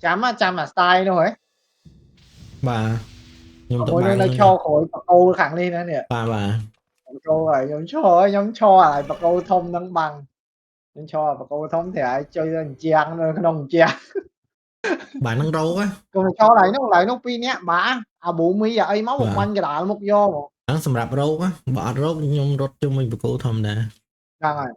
chăm là style thôi ấy. Bà nhưng tụi Mỗi nơi bạn nó nó cho khối bạc câu khẳng đi nữa nè. bà Câu rồi nhóm cho lại bạc câu thông nâng bằng. Nhóm cho bạc câu thông thì ai chơi lên chàng rồi cái đồng chàng. bà nâng râu á Còn cho lại nó pin nhé bà. À bố mi à ấy máu một bà quanh cái đá một do một. nó sầm rạp râu á bỏ râu nhưng rốt cho mình cô thầm nè Đang rồi.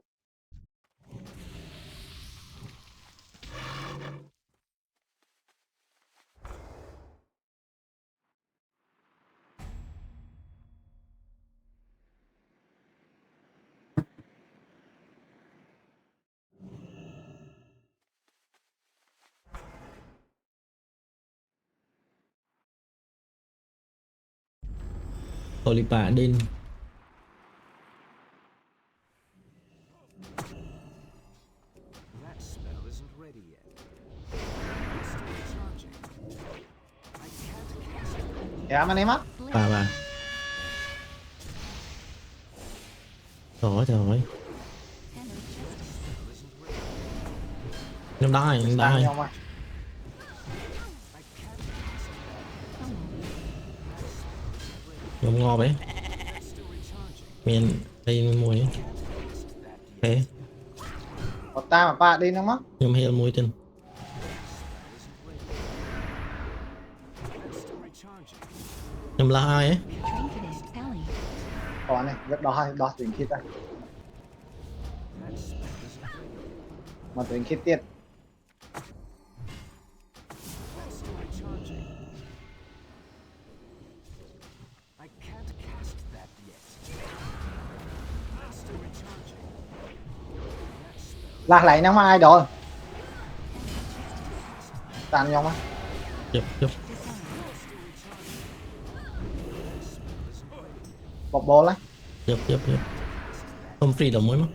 Holy bà đinh Dạ mà em á. bà trời ơi nhưng đó Sang rồi nhau mà. nhưng ngon vậy miền đây mùi thế Có ta mà bà đi nó mất. nhưng hiệu mùi tin nhưng là ai ấy Còn này, rất đó tuyển khít đây. Mà tuyển khít tiết. Lạc lại nó mà ai đó. Tàn nhau mà. chụp Bọc bố lấy. chụp không free đồng mới mất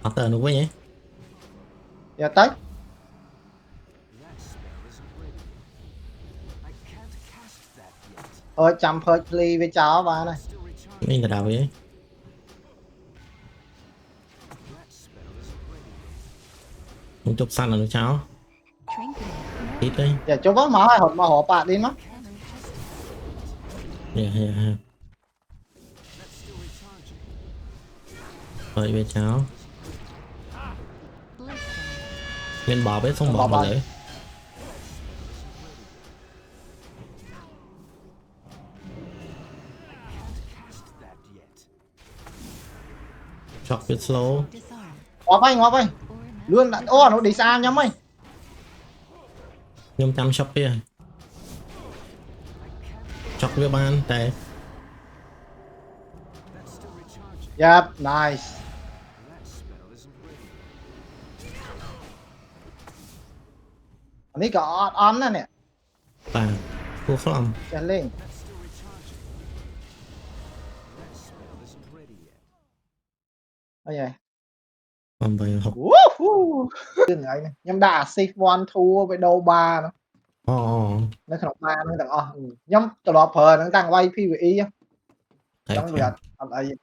hoặc tờ nó với nhé Giờ tới. Thôi chăm phơi ly với cháu bà này. mình là đào vậy không chụp xanh là nó cháu ít đấy Giờ cho bó máu hay hột mà họ bà đi mất. yeah. Vậy về cháu mình bỏ bếp xong bỏ Bỏ vào bà. lưỡi chọc bit slow Ngó vay. Luôn đã. Ô nó đi xa nhau mày. nhưng chăm shop kia chọc với ban tệ Yep, nice. Anh ấy có on nè nè. và cô phong Chân lên. Ôi giời. còn về học Woohoo. Đừng ấy này. Nhưng đã safe one thua với đầu ba nó. oh Nó không ba nó thằng nhóm tụi nó phờ nó đang quay PvE á. thế Trong việc anh ấy.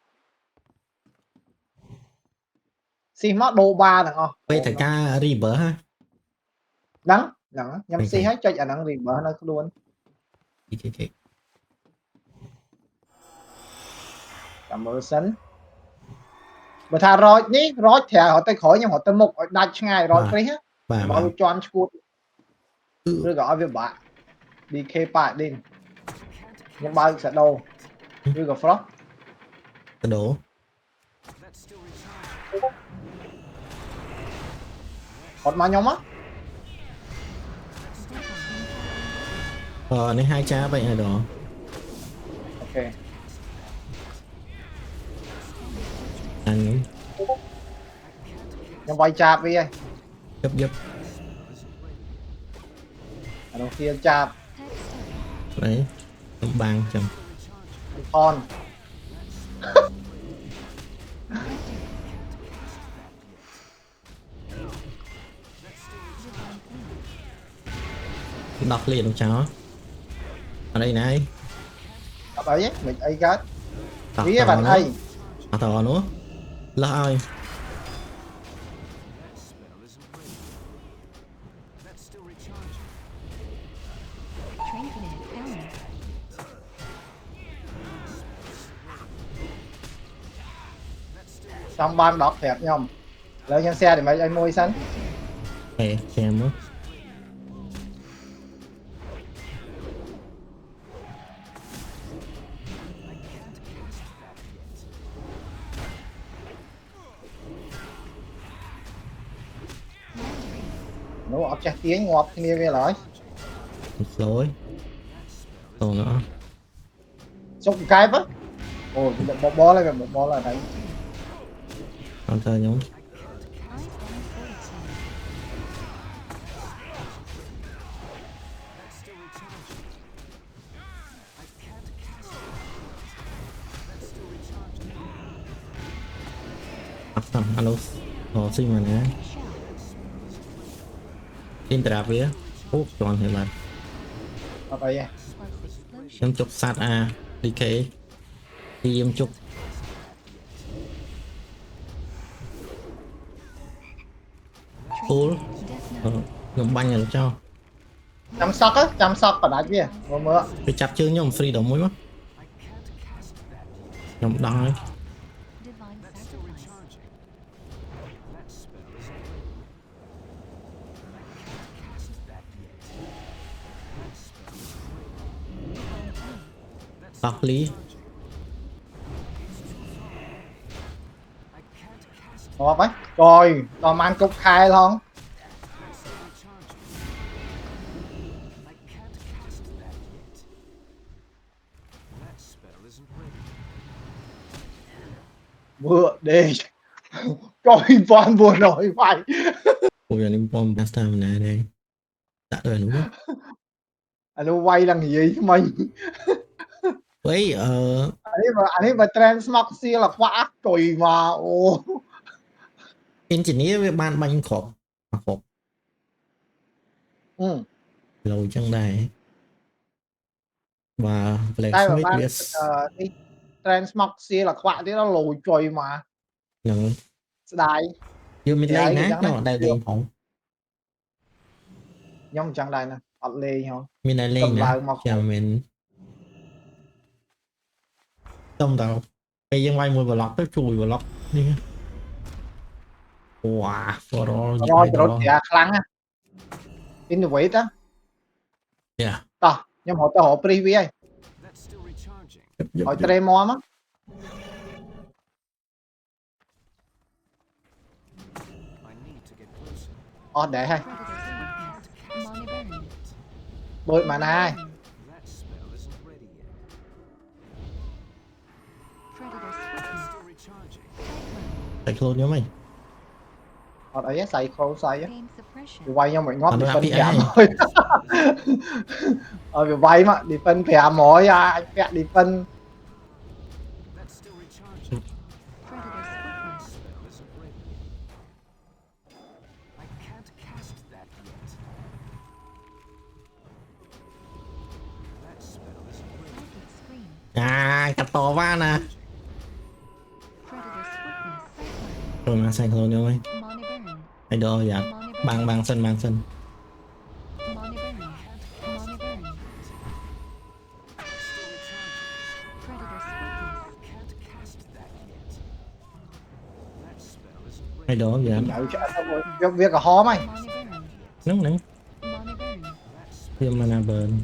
Sim nó đô ba thằng bây thời ca river ha đắng nhắm si okay. hết cho anh đang gì bữa nó luôn. Chị. Cảm ơn sấn. Mà thà rồi ní rồi thì họ tới khỏi nhưng họ tới một đặt ngay rồi cái hết. bà Bao cho anh school ừ. rồi gọi với bạn đi kê bạn đi. Nhưng bao sẽ đâu. Rồi gặp Frog. cái đổ Còn mà nhóm á. nên hai cha vậy là đó Ok. anh Nhưng bay chạp đi ơi. giúp Ở đầu kia chạp. đấy bằng chầm Con. đọc liền cháu ở đây này Đọc ấy mình ấy gắt. Vì bạn ấy tỏ nữa là ai trong ban đọc thẹt nhom lấy nhân xe để mấy anh môi sẵn kèm nữa nó ập chặt tiếng ngọt kia về lại lỗi còn nữa xúc cái vất ồ một bó lại một bó là đấy còn chơi nhóm alo họ xin mà nè tin trà vía úp tròn thì mà ở đây em chụp sát a đi kê đi em chụp full nhóm banh rồi cho chăm sóc và đá kia mơ cái chặt chương nhóm free đầu mũi mất nhóm đăng ấy bác lý ngọt ấy rồi toàn mang cục khai không vừa đi coi toàn vừa nổi vậy ôi giờ em bom master này đây đã rồi đúng không anh quay là gì mình vậy anh ấy mà transmoxy là quá trời mà ô engineer với ban banh khổ khổ ừ. lâu chẳng đây và đây mà blacksmith ban yes đi transmoxy là quá thế nó lùi trời mà lần đài chưa mình thì lên ấy nát chẳng cho đây lên phòng nhưng chẳng đây nè ọt lê không mình đây lên cầm nè lại mà chào mình xong tao bây giờ quay một vlog tới chui vlog đi wow for all gì rồi ai rồi đó thì khăn á innovate á yeah ta nhưng họ tao họ preview ấy họ tremor á để hay bôi mà này tại luôn nhớ mày họ ấy xài khâu xài á thì quay nhau mọi ngót Nó đi là phân PI. phèm thôi vì quay mà đi phân phèm mỗi anh phẹ đi phân cắt to va nè rồi mà xanh luôn nhớ mày ai đó dạ bằng sân ai đó dạ việc ở hó mày nắng thêm mana burn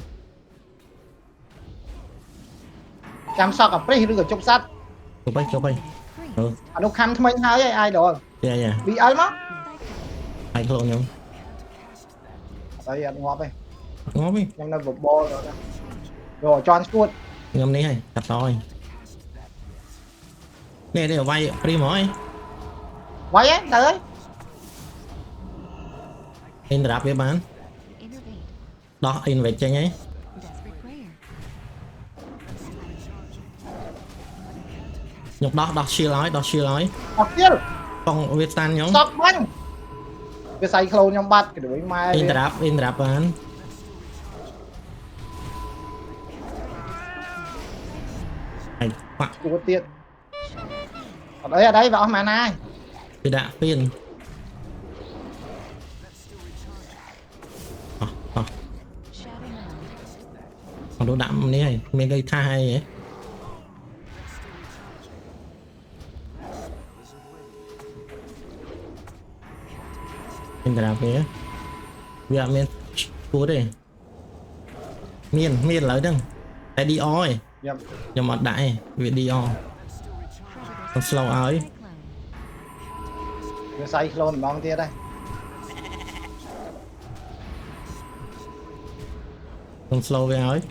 chăm sóc ở free được chụp sát chụp bay anh đâu khăn mình hai ai đó dạ bị ấy má ai luôn nhung đây anh ngọt đây ngó đi nhưng nó vụt bò rồi cho anh cuốn ngâm đi hay cắt thôi nè đây là vay đi mỏi quay ấy tới in rạp với bán đó in về chơi nhé nhục đó chia lói học tiếp con Việt Nam nhóm sọc bánh cái xay khâu trong bắt cái đuổi mai in rạp bán Cua tiện ở đấy vào mà này thì đã phiền còn đồ đậm này mình đây tha hay ấy mình phải làm cái việc mình cua đây miền lấy đừng tại đi oi nhầm nhưng mà đại việc đi o con slow ấy vừa say clone bóng tia đây con slow với ấy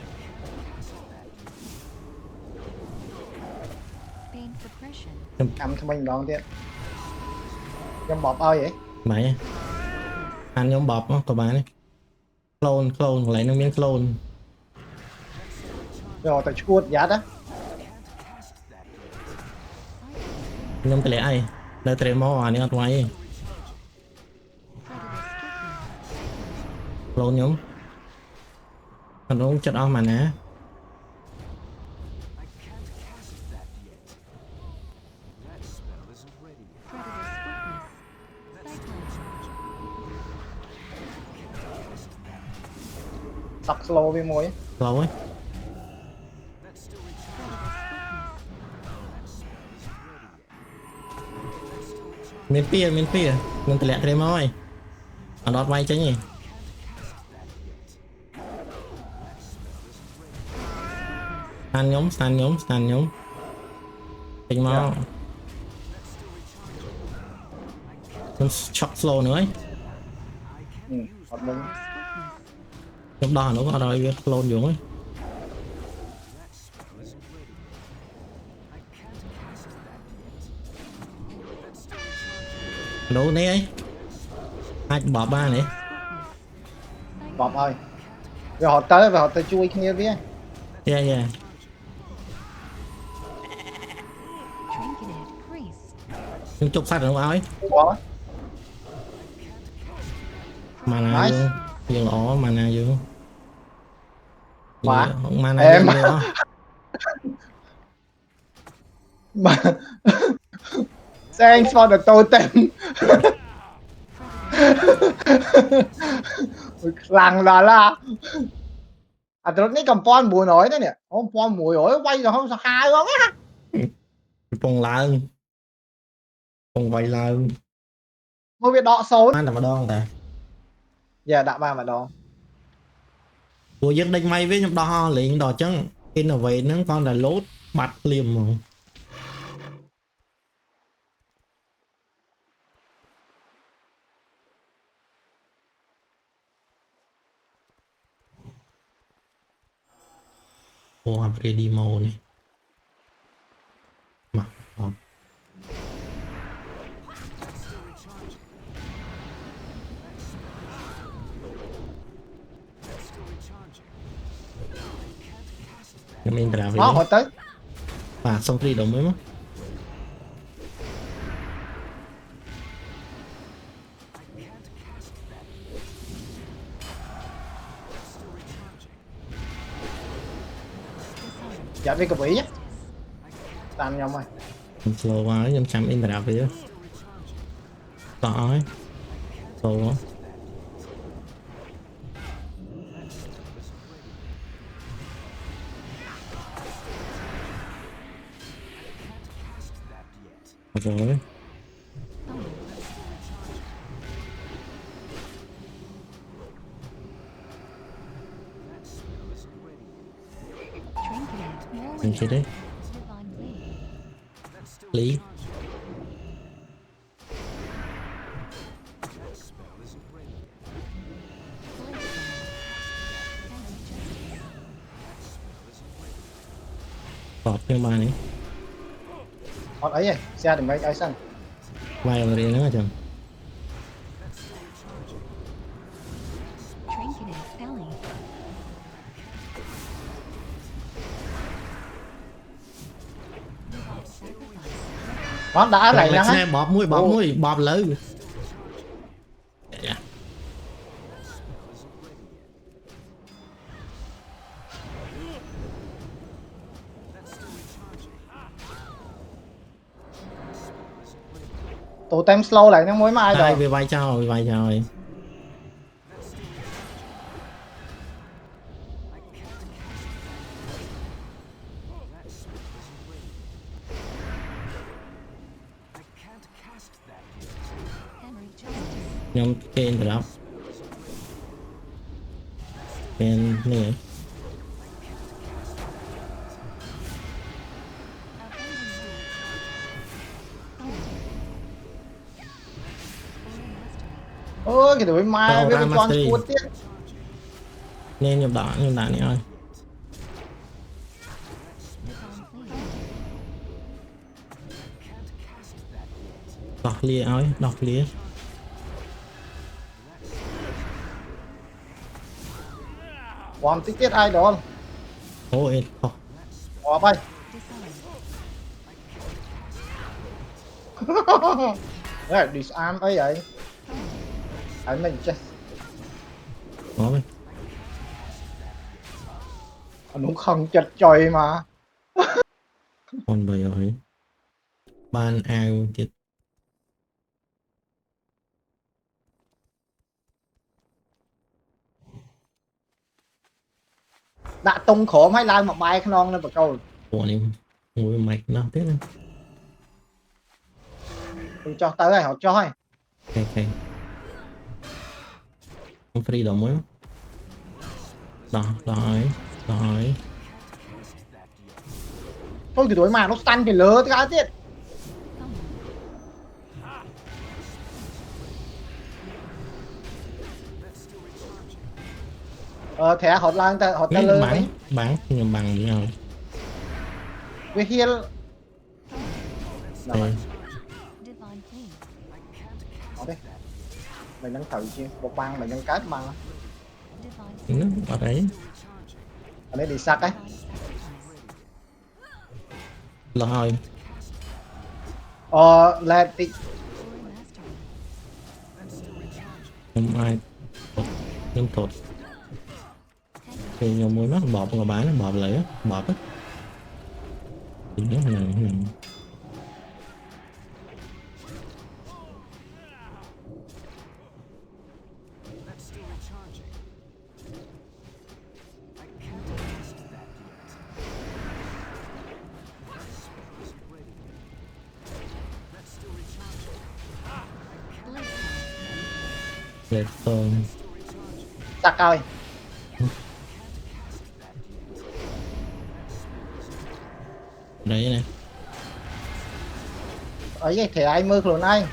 cầm cho mình bóng tia nhầm bọp ơi vậy mày ăn nhóm bọp của bạn ấy clone lấy nó miếng clone rồi tại chuột giá đó nhóm cái lẽ ai đời tremo à nên ngoài clone nhóm nó cũng chất on mà nè sọc slow với môi lâu ấy miền pia mình cái lẽ tremo ấy ở đó vay chứ nhỉ san nhóm tính mau con shot slow nữa ấy hoạt động nhóm đỏ nó có rồi clone xuống ấy đâu nè ấy ai bỏ ba này bọp ơi rồi họ tới và họ tới chui kia với yeah nhưng chụp sát được ấy quá mana nice. dương lỗ mana dương Quá. mana Em. dương nữa mà thanks for the totem lằng là à tôi nghĩ cầm pon mùi nổi đấy nè không pon mùi nổi quay rồi không sao hai không á còn lợn còn vay lợn không biết đọ xấu ăn mà đo ta giờ đã ba mà đọ tôi dân đánh may với nhóm đo liền đò chân khi nào về nó con là lốt bắt liềm mà ô học cái demo này mà mình trả về nó họ tới à xong đi đồng mới mất dạ với cặp ý nhé tàn nhau mày slow quá nhưng chăm in trả về đó ấy slow rồi mình chơi đấy lý tọt như mà này họ ấy này xe để mấy cái sân vài rồi đấy nữa chừng nó đã này là nha xe bọp mũi bọp lớn tổ tem slow lại nó mới mai ai rồi về vai cho rồi nhóm trên rồi đó trên nè ôi cái đuổi mai Đâu với ra con con mastery cuốn tiếp nên nhập đỏ này ơi đọc lia ơi đọc lia còn tí tiết ai đó ôi không bỏ bay đấy disarm ấy vậy anh mình chết có vậy nó không chật chọi mà còn bây giờ ban ao chết đã tung khổ mấy lai một bài non lên vào câu của này ngồi mạch nó thế này tôi cho tới này họ cho hay ok không free đâu mới đó rồi rồi thôi cái đuổi mà nó stun cái lứa cái tiết thẻ họ lang họ ta lơ bán nhưng bằng với nhau với hiên đây đây mày đang thử chứ một băng mày đang cát băng nó ở đấy ở đây đi sạc ấy rồi là tí không ai nhưng thột thì nhiều mùi nó bọt mà bán nó bọt lửa bọt á thì nó là để tôm sạc ơi đấy này ở đây thẻ ai mơ rồi này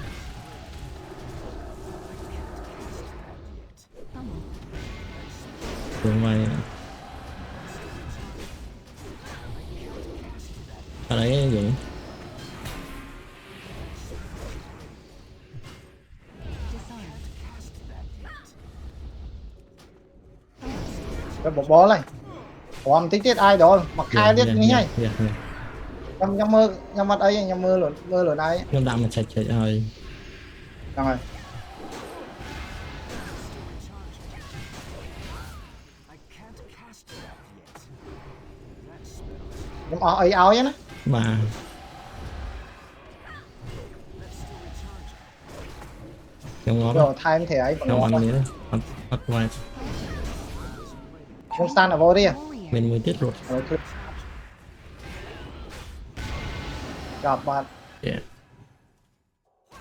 đường ngoài ở đấy dũng cái bộ bó này còn tí tiết ai đó mặc hai liếc như hay nhâm mơ nhâm mặt ấy nhâm mơ luôn ai nhâm đạm mà chạy chạy rồi rồi nhâm ấy áo nhá bà nhâm ngó rồi thay thẻ ấy nhâm ăn nữa bắt ngoài không san ở vô đi mình mới tiết rồi gặp bạn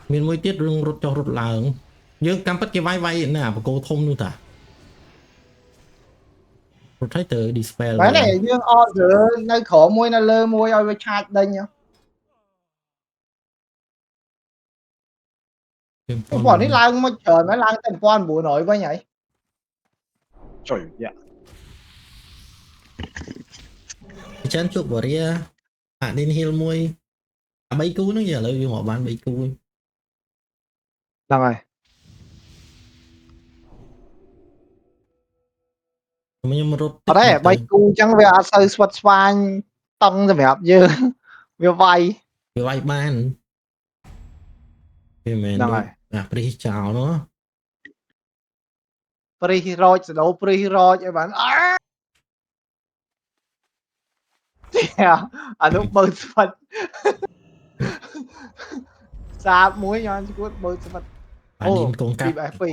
mình mới tiết rung rút cho rút làng dương cam bắt cái vai nè và cô thông nữa ta rút thấy từ dispel cái này dương giữa nơi khổ môi nó lơ môi ơi với chat đây nhá cái bọn ấy lang mà trời mới lang thành quan bùa nổi với nhảy trời dạ chán chuột bỏ ra đến hill môi bấy cú nó giờ lại họ bán bấy cú rồi nhưng rút ở đây bay cu chẳng về sơ xuất phanh tông rồi mẹ dư về vay về vai ban về mền rồi pre chào nó pre hero đấu pre hero cho bạn lúc bơi phật xa muối nhau chứ có bơi sao mặt bà điên ô con bị cắp bẻ phì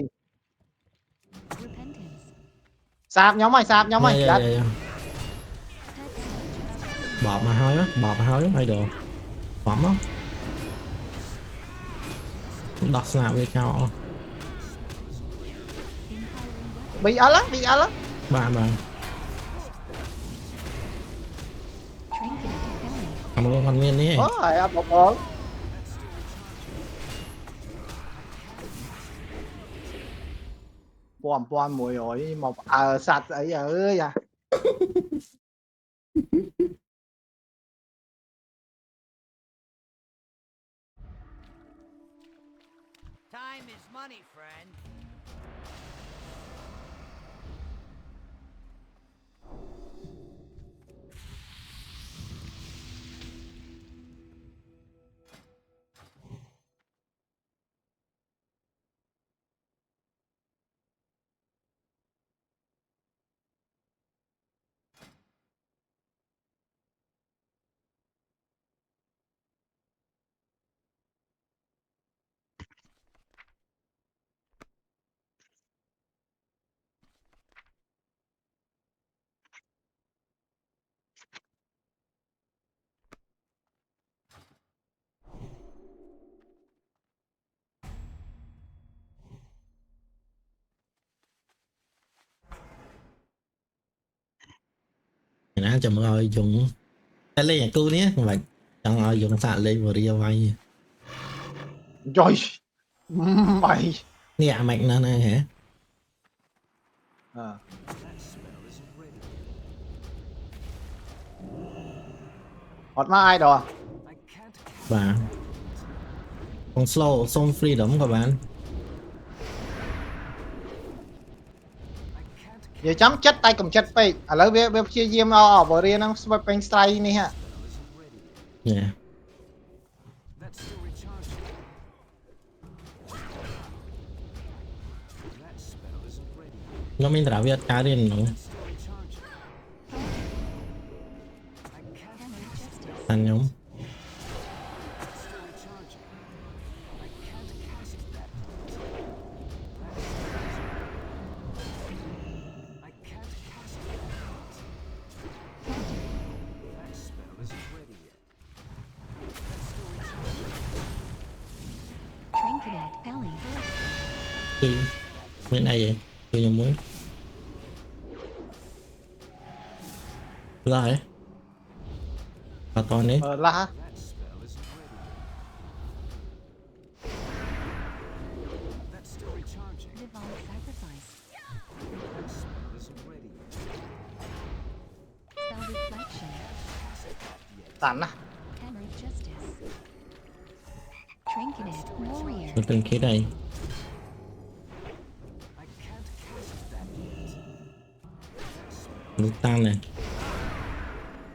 Repentance. sạp nhóm mày dạ dạ gắt dạ dạ Pet stage. bọt mà hơi á bọt mà hơi á hay đồ phẩm á đọt snap với nhau Empowering weapon. bị á lắm bà Trinket belly. cầm luôn con nguyên đi ôi bột bom mùi rồi một sạch ấy ơi à Time is money, friend. nãy chồng rồi dùng cái lên nhà cô nhé vậy chồng rồi dùng sạn lên vừa đi vay rồi mày nè mạnh nó này hả à. Hot má ai đồ và con slow song freedom các bạn giờ chấm chết tay cầm chết pe lấy bé chia diêm bờ riêng nó swipe strike này ha yeah nó mình trả việc cá điên nó Hammer justice. thành nhóm Trinketed belly. từ bên này vậy từ nhà mới rồi và còn đấy là Divine sacrifice. Spell reflection. tàn á Hammer justice. Trinketed warrior. từ từng cái này nước tan này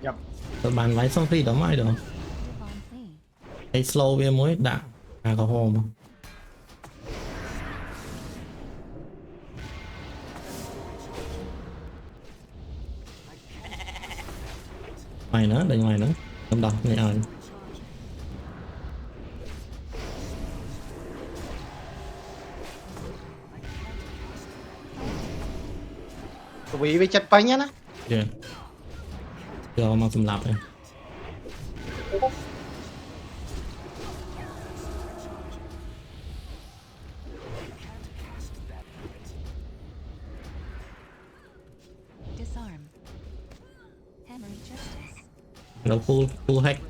nhập các bạn váy xong freedom ai được Divine plea. hay slow với mới đã có hồ mà mày nữa đừng mày nữa không đọc này rồi tụi bị chết pe nhá nó chưa rồi mà xâm lập này Disarm. Hammer justice. nó full hack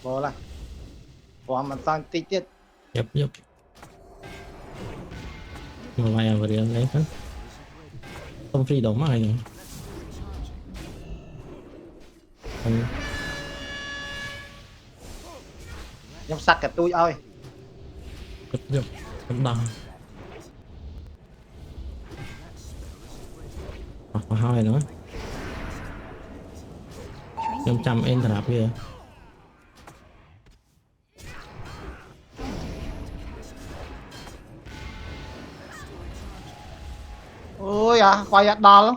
bò là bò mà tăng tí tiết yep mà mày vào điện lấy hết không freedom ai nữa không nhóm sạch cả tôi ơi yep không đo hoặc hai nữa Trinketed 500 enter up kia ôi à quay đòn lắm.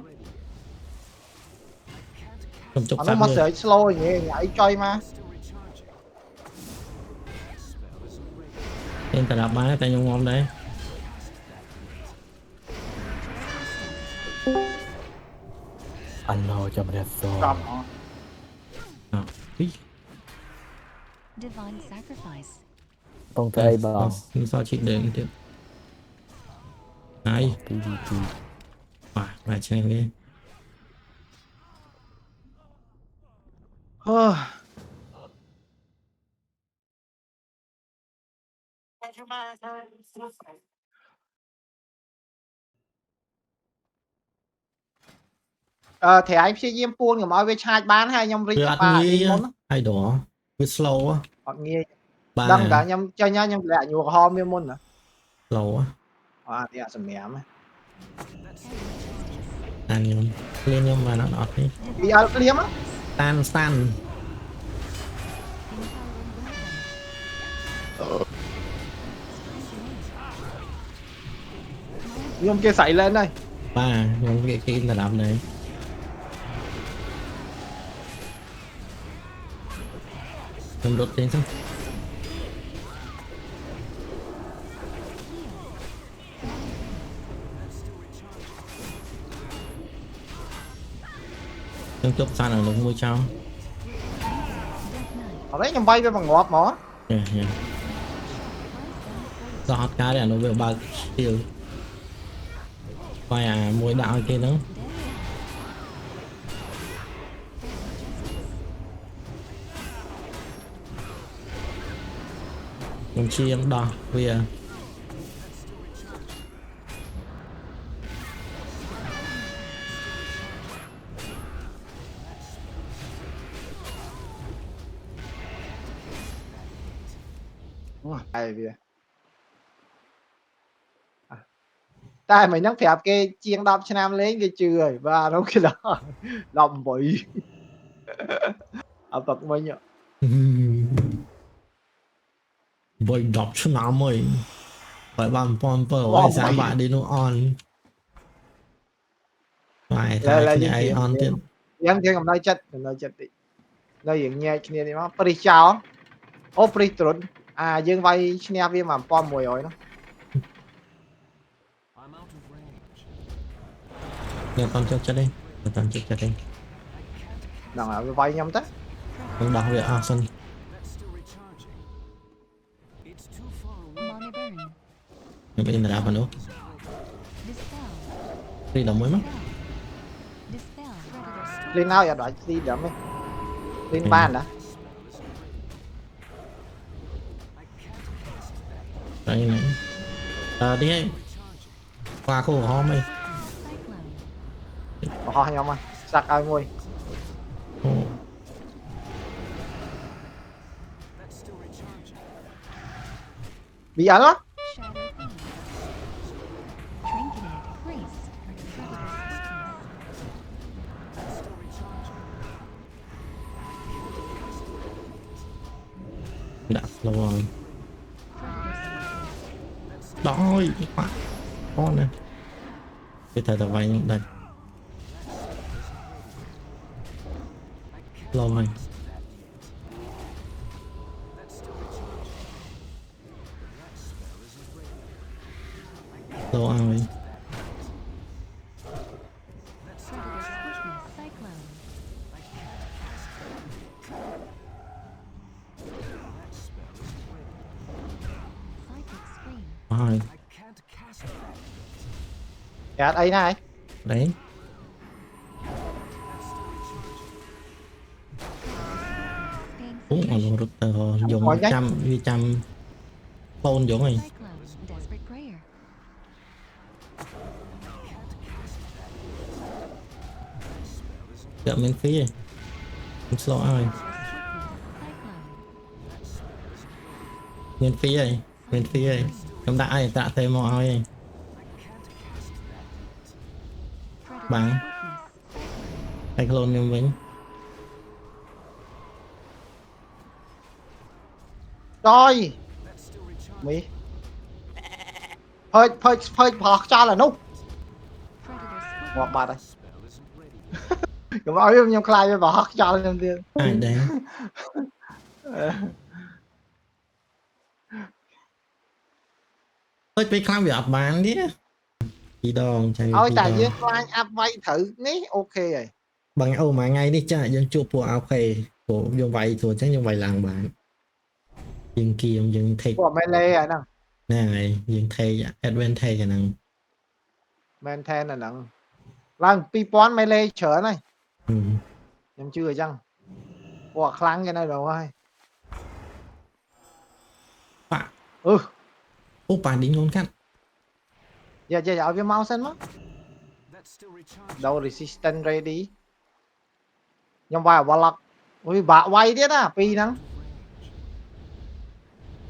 ខ្ញុំជប់ Nó សាប់ mà យើ sợi slow nhỉ nhảy chơi mà. មានតែ10បានតែខ្ញុំងំដែរ anh lo cho mình đẹp rồi Cầm. អត់ពី Divine sacrifice. con trai bò ខ្ញុំសល់ឈីដើមទៀតហើយ PvP បាទឆ្ងាញ់វា Hơ. Thẻ anh sẽ diêm buôn của mọi về chai bán hay nhầm វា rít អត់ bà ងាយ đi món ហើយដរវា slow ហ៎ họ nghe បាទ đăng cả nhầm chơi nhá nhầm lẹ nhiều hòm với môn nữa slow ហ៎ thì à sầm mẻ mà អានខ្ញុំឃ្លានខ្ញុំបានអត់ទេ vì à liếm á តានស្តាន់ nhầm kia xảy lên đây បាទខ្ញុំគេតែ10ដែរខ្ញុំរត់ទេសិនខ្ញុំជប់សានở នោះមួយចោល ở đấy nhầm bay với bằng ngọt mà យេយេសោះអត់ការទេអានោះវាបើកទៀលបាយអាមួយដាក់ឲ្យគេហ្នឹងខ្ញុំឈៀងដោះវា ai vì tại mày nhắc phép cái chiên đập cho nam lấy cái chưa rồi và nó cái đó lòng bị ở bậc mấy nhở បុយ10ឆ្នាំហើយហើយបាន1700ឲ្យសាបាក់ឌីនោះអនបាយថាគ្នាឯងអនទៀត em kia cầm nơi chất đi nơi hiện nghe kia đi mà pri chào ô pri trốn à dương vay snap viên mà pom mùi rồi nó ខ្ញុំអត់ចូលចិត្តទេអត់ចូលចិត្តទេ đằng là vay nhầm tết ខ្ញុំដោះវាអស់សិន Mana burn. ខ្ញុំមានតារាប៉ុណ្ណោះ Dispel. ទីដល់មួយមក Dispel. Predator. lên nào giờ đợi đi đỡ mấy lên ban đã តែនេះនេះហើយខ្លាគោហមអី Cyclone. ho nhau mà sạc ai ngồi អូ bị ăn á Shadow Fiend. Trinketed. Priest. Predator's Witness. ដាក់ slow ហើយ Predator's ដល់ហើយបាក់អូនណាគេត្រូវតែវាយខ្ញុំដាច់ slow ហើយ slow ហើយ Predator's Witness. Cyclone. Psychic Scream. ហើយ kẹt ấy này đấy Painful cũng Vision. ở rút dùng Hỏi nhách. trăm vì trăm phone giống này Cyclone. Desperate Prayer. chợ miễn phí rồi không slow rồi Cyclone. miễn phí rồi chúng ta ai tạ thêm mọi người Predator's Bang. Witness. tay clone em vĩnh rồi mỹ phơi phơi phơi phọt cho là nút Hoặc bà đây. Cũng nói với nhau khai với bà hot cho lên tiên. អាចដែរដូចពេលខ្លះវាអត់បានទេពីរដងចៃ Ôi ពីរ tại ដង dương khai áp vay thử ní ok rồi. បើអូមួយថ្ងៃនេះចាយើងជួបពួកអោខេព្រោះយើងវាយស្រួលចឹងយើងវាយឡើងបានយើងគៀមយើង take Của melee rồi nè. ហ្នឹងហើយយើង take advantage អាហ្នឹង Maintain là nặng. Lần pi pon melee trở này. ហឹម Em chưa chăng. Của kháng cái này rồi ơi. បាក់ Ừ. អូប៉ាឌីងខ្លួនកាត់ Giờ giờ ở phía mau xanh mất. That's still recharging. Đâu resistance ready. Nhưng vài bà lọc. Ui bà quay tiết á. Pi nắng.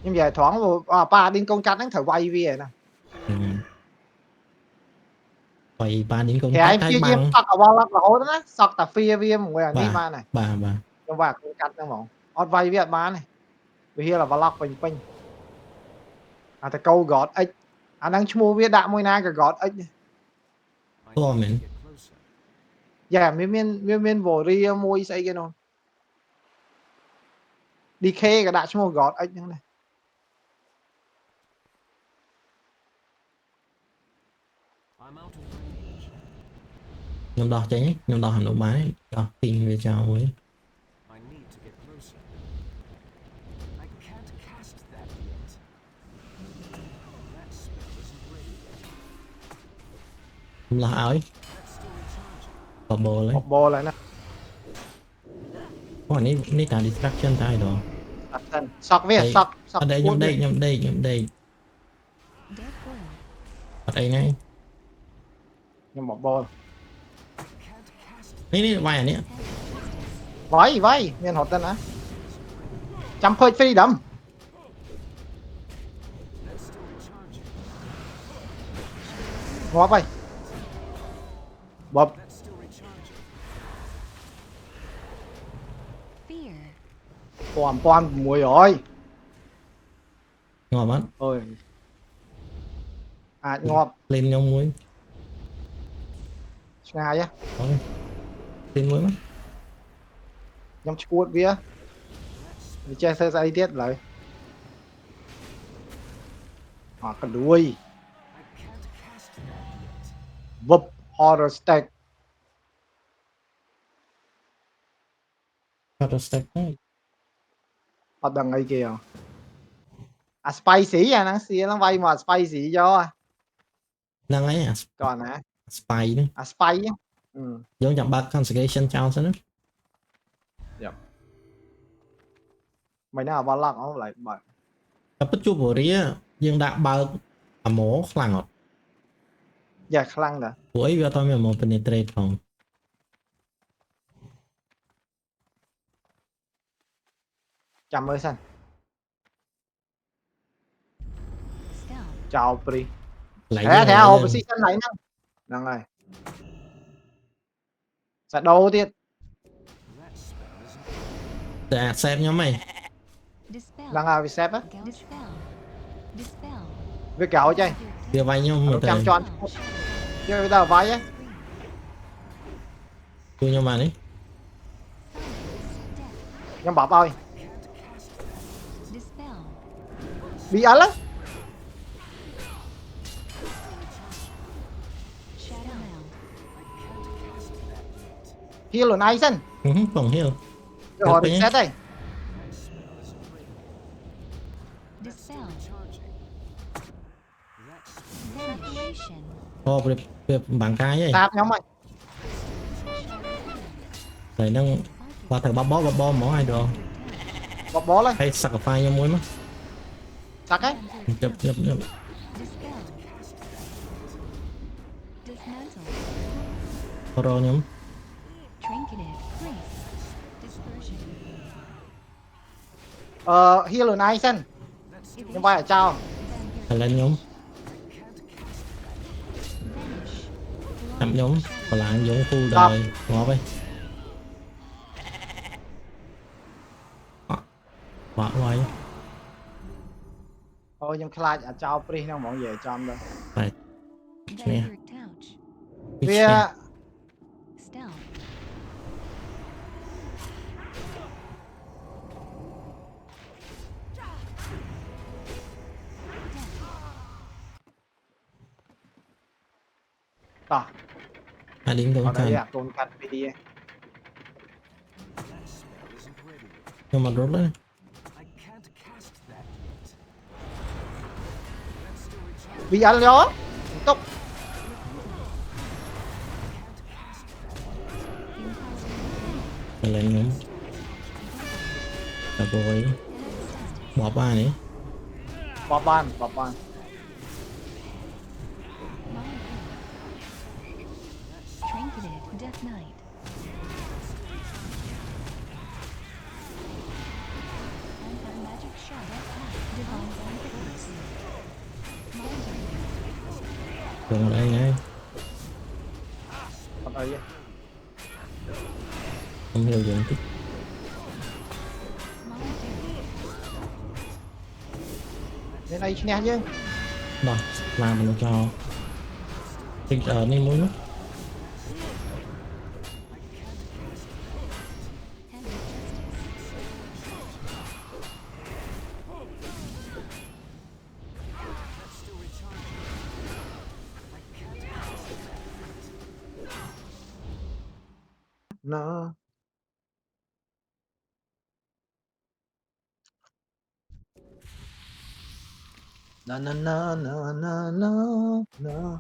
Nhưng giờ thoáng rồi. Bà điên công cắt nắng thử quay vì vậy nè. បាយប៉ាឌីងខ្លួន Thì កាត់ em ហើយ chưa បាំ kiếm ង sọc ở bà lọc là hối đó. Sọc tà phía vì em người đi Bà. mà này. បាទបាទ Nhưng vài công cắt nắng mỏng. Ọt vay vì bà này. Vì here là bà lọc bình bình. À ta câu gọt ích. À năng chmua viết đạ môi na cả gọt ích. I Go on, need to man. get closer. Dạ miên vô ri môi xây cái nó. Đi khê cả đạ chmua gọt ích như này. I'm out of range. ខ្ញុំដោះចេញខ្ញុំដោះអានោះបានដោះពីងវាចោលមួយ I need to get closer. I can't cast that yet. That spell isn't ready yet. ខ្ញុំដោះឲ្យ That's still recharging. បបលហើយ Một bồ lại nè. អូនេះតា distraction តែដល់ Sọc thân. Sọc viết Đây. sọc. អ Sọc ត់ដែរខ្ញុំដេកខ្ញុំដេក Dead wood. អត់អីណា Nhưng một bồ. I can't cast នេះវាយអានេះ Vay vay. Miên hột tên á. Chăm phơi phi đâm. That's still recharging. Ngó vậy. Bập. That's still recharging. Fear. Pom mùi rồi. ងាប់អត់ Ôi. À ngọt. លេនខ្ញុំមួយ Ngay á. អូលេនមួយមក Nhắm chuột vía. Đi chơi sơ sơ tiết lại. À cái đuôi. I can't cast that yet. Vụp. Horror stack. អត់ stack ហើយ Ở đằng ấy kìa. À spicy à năng xí nó vay mà spicy cho. ហ្នឹងហើយអា Còn hả? spy ហ្នឹង À spicy á. Ừ. យើងចាំបើក concentration ចោលសិនណា Mày nào vào lặng nó lại bật. តែពិតជួបវរាយើងដាក់បើកអាម៉ូខ្លាំងអត់ Dạ khăn nè. ព្រោះអីវាអត់មានអាម៉ូ penetrate ផង Chăm ơi sân. Stealth. Chào Pri. កន្លែង Thế thế hồ position này nè. Nâng này. Sẽ đâu tiết. That spell isn't តែ set ខ្ញុំហី Dispel. Nâng nào vì xếp á. Dispel. Dispel. Với kéo chơi. វាវាយខ្ញុំមើល Nó ទៅ chăm cho anh. Chứ bây giờ váy á. ជួយខ្ញុំបាននេះ Death. Nhưng bảo ơi. Dispel. Bị ấn lắm. Shadow meld. Kia luôn ai sân. បងហៀវ Rồi Được đi nhé. xét đây. Dispel. recharging. That's Ventilation. អូវាបាំងកាយហី Tạp nhóm mày. តែហ្នឹងគាត់ត្រូវបបហ្មងឲ្យដល់ Bọc bó lên. ហើយ sacrifice ខ្ញុំមួយមក Sạc ấy. ជប់ Dispel. ជប់ Dismantle. រកខ្ញុំ Trinketed. Place. Dispersion. Hier luôn ai sân. Nhưng vai ở trao. ឥឡូវខ្ញុំ Vanish. តាមខ្ញុំបលាងយើង full ដល់ងាប់ហីបាក់វាយ Thôi nhưng khai ở trao Pri nó mỏng về trong đây. តែឈ្នះ Dagger couch. Vía Stealth. tỏ ai đến ở con đây can à con cắt đi That spell isn't ready yet. nhưng mà rốt đấy I can't cast that yet. That's still recharging. bị ăn gió tốc Can't cast that yet. Intelligent. mày lên nhóm là cô ấy bỏ ba này bỏ ban Trinketed. Death Knight. Anti-magic shot. Death Knight. Divine Force. Mind còn ở đây ngay còn đây không hiểu dùng chút bên đây nè chứ đó làm nó cho bây giờ nên muốn Heavy That's still recharging. I can't cast that yet. nó na na na na na na na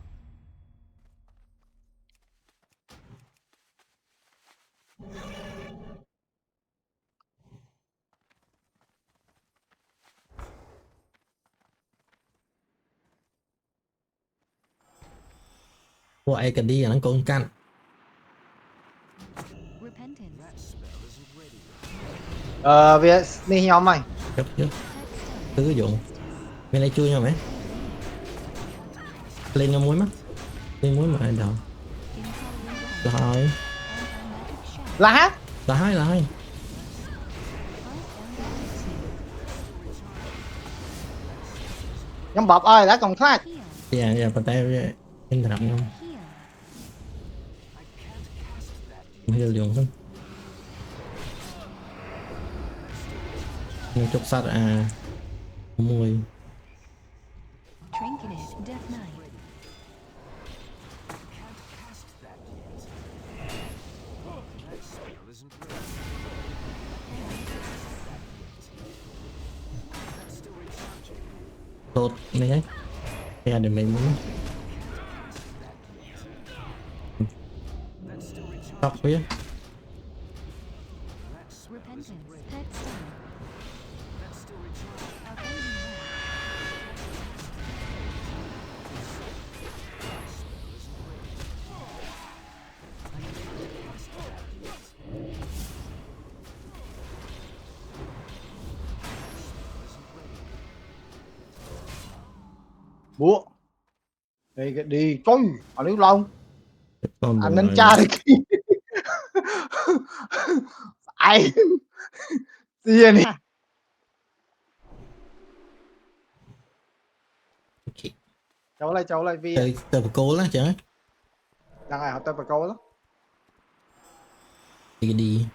của ai cần đi là nó con can Repentance. That spell isn't ready yet. về đi nhóm mày cấp trước Head stealth. cứ dụng bên đây chui nhau mày lên nó muối mắt lên muối mà ai đâu Intelligent. rồi Anti-magic shot. lá lại nhóm bọc ơi lá còn khác Heal. dạ bàn tay em thật nhau Heal. I can't cast that yet. không hiểu dùng không nhưng chốc sát à mùi Trinketed. Death Knight. Can't cast that yet. That spell isn't ready. That's still recharging. tốt này ấy nghe để mình muốn That's still recharging. tóc biết That spell Repentance. isn't ready. Head stealth. That's still recharging. Avenging Wrath. Cast that yet. búa đi con ở nước lâu con anh bò nên cha đi kia ai tiền nè cháu lại vì chơi chơi vào cô lá chứ đang ngày họ tên bà câu đó đi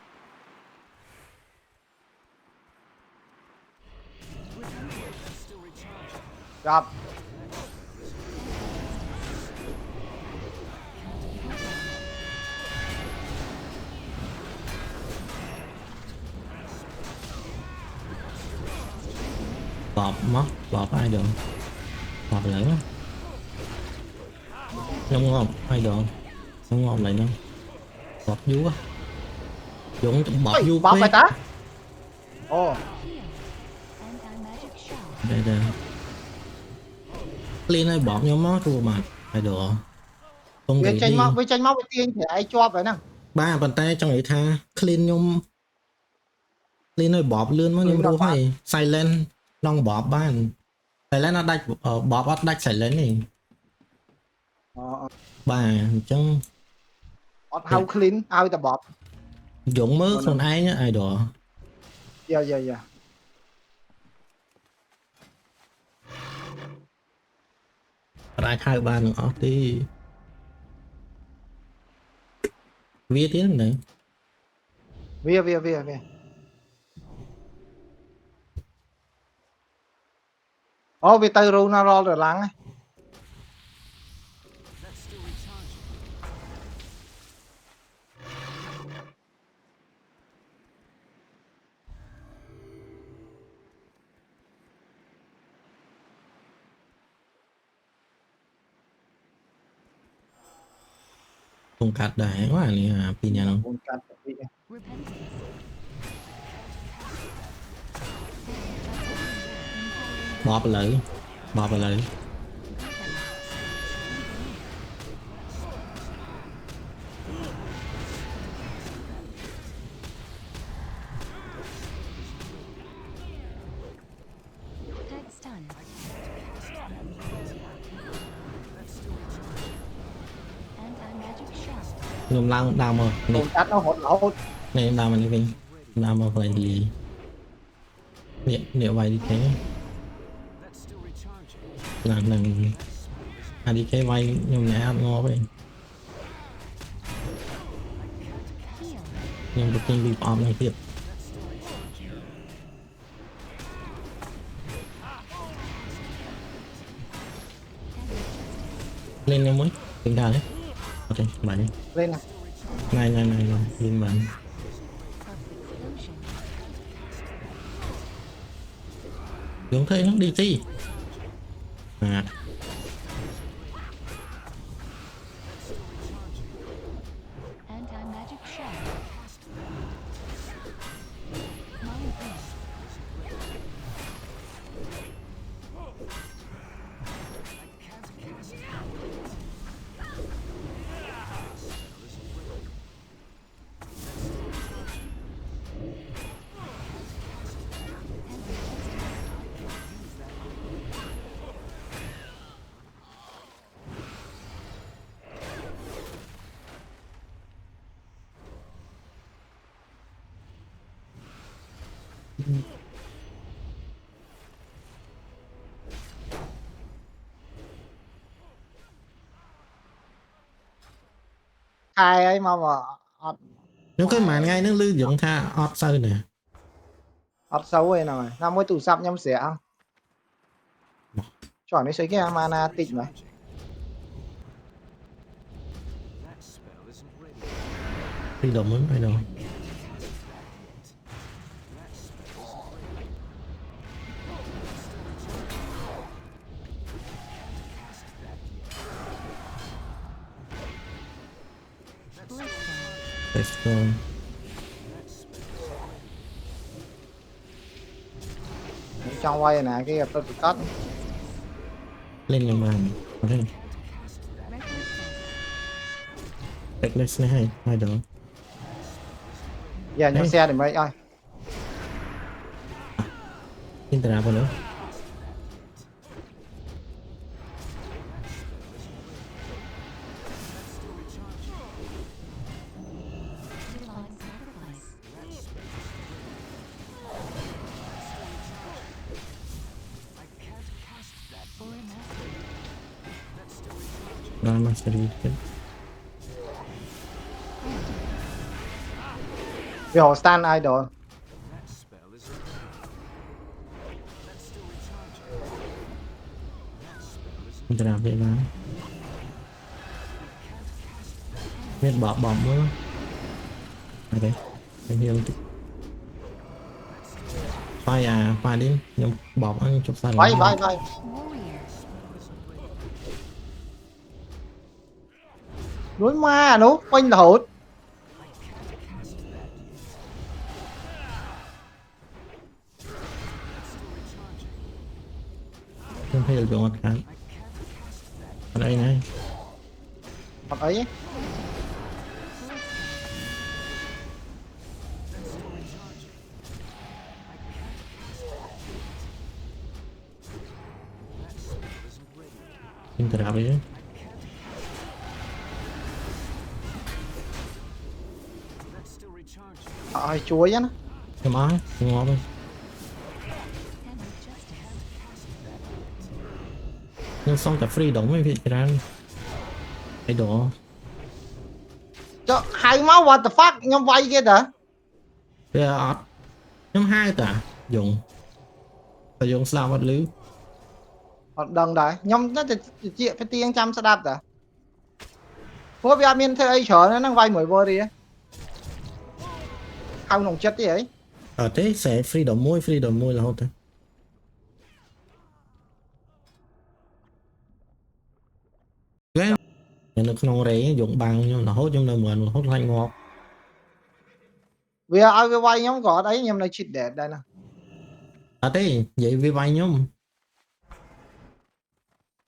gặp bọp mất bọp ai được bọp lại đó không ngon ai được không ngon lại nữa bọp vú á Dũng bọp vú bóp quế bài tá ồ Heal. Anti-magic shot. đây đây liên ơi bọp nhau mót luôn mà ai được không với nghĩ tranh đi máu với tiên thì ai cho vậy nè ba bàn tay trong ấy tha clean nhung liên ơi bọp lươn mà nhưng đâu phải silent long bọp ban silent nó đạch bọp bắt đạch silent này bà chân how clean ao ta bọp Dũng mớ con ai nhá ai đỏ dạ ai hai ba nữa đi vía tiếng này Vía. Ô vì tay ru nó rồi lắng ấy. That's still recharging. không cắt đại quá này à pin nhà nó Buồn cắt đi. Repentance. bóp lại Peg stun. Anti-magic shot. ngầm lăng đau mà này Buồn cắt nó hốt. này đau mà đi vinh đau mà phải gì liệu vậy đi thế That's still recharging. lần ADK vay nhưng nhà ăn ngon vậy Heal. nhưng được kinh bị ốm này tiếp lên em mới tính ra đấy ok bạn đi Lên này. này lên bạn Explosion. đúng thế nó đi tí à Anti-magic shot. Mind blink. Ai ấy mà ọt nếu cái màn ngay nó lưu dụng tha ọt sơ nè xấu ấy nào mày. Năm mươi tủ sắp nhâm xẻ không? Chọn cái cái mana tịnh mày. That spell isn't ready. đi đồng muốn phải đâu That spell isn't ready. Cast that yet. Blissful. let's go Trong quay nè cái gặp tôi bị cắt. lên làm màn ok Reckless Vest. reckless này hai đỡ Giờ nhâm xe để mấy ơi. Intra vào nữa Divine sacrifice. Or mastery. đó mastery cái Vì họ stand idol. That spell isn't ready. That's still recharging. That spell isn't Intra về bán biết bỏ bom nữa ok anh hiểu phai đi nhưng bỏ ăn chụp sàn Vai. Warrior. Núi ma nó quanh là hốt. không thấy được một cái ở đây này Hoặc ấy. Intra về That's still recharging. Ai chuối á. em ái ngon thôi Hand of justice. nhưng xong cả free đóng mấy vị ra cái đó cho hai máu what the fuck nhóm vay kia hả Bây giờ ọt nhóm 2 ta dùng phải dùng sao vật lưu họ đằng đấy nhóm nó chị phải tiếng trăm sẽ đạp hả phố bia miên thế ấy chờ nó đang vay mới vô đi á không nồng chất gì ấy ở thế sẽ free đầu môi là không ta cái nó không rẻ dùng bằng nhưng nó hốt trong đời mình hốt thành ngọt vì ai với vay nhóm có đấy nhóm này chịt để đây nè à thế vậy vì vay nhóm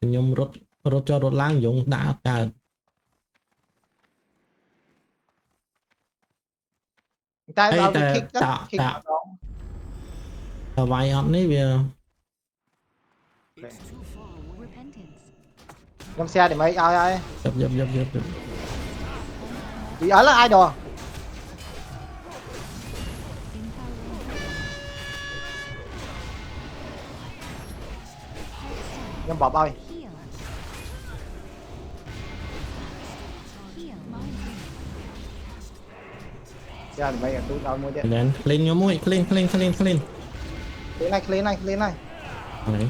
nhóm rốt rốt cho rốt lang dùng đã cả tay đây vào cái ta kick đó tạo kick tạo đó tạo vay họ này bây giờ It's too far away. Repentance. nhóm xe để mấy ai dập vì ấy là ai đồ nhóm bỏ ơi Heal. Heal. Mind ring. xe để mấy tôi đau mua điện lên lên nhóm mũi clean lên này đấy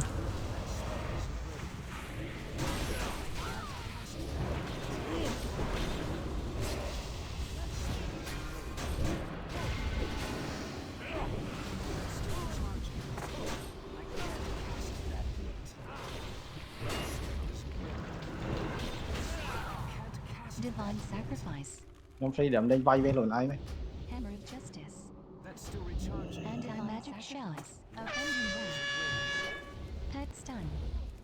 Divine sacrifice. nhóm free điểm lên vay về lộn ai mấy Hammer of justice. That's still recharging. Anti-magic shells. Offending word. Pet stun.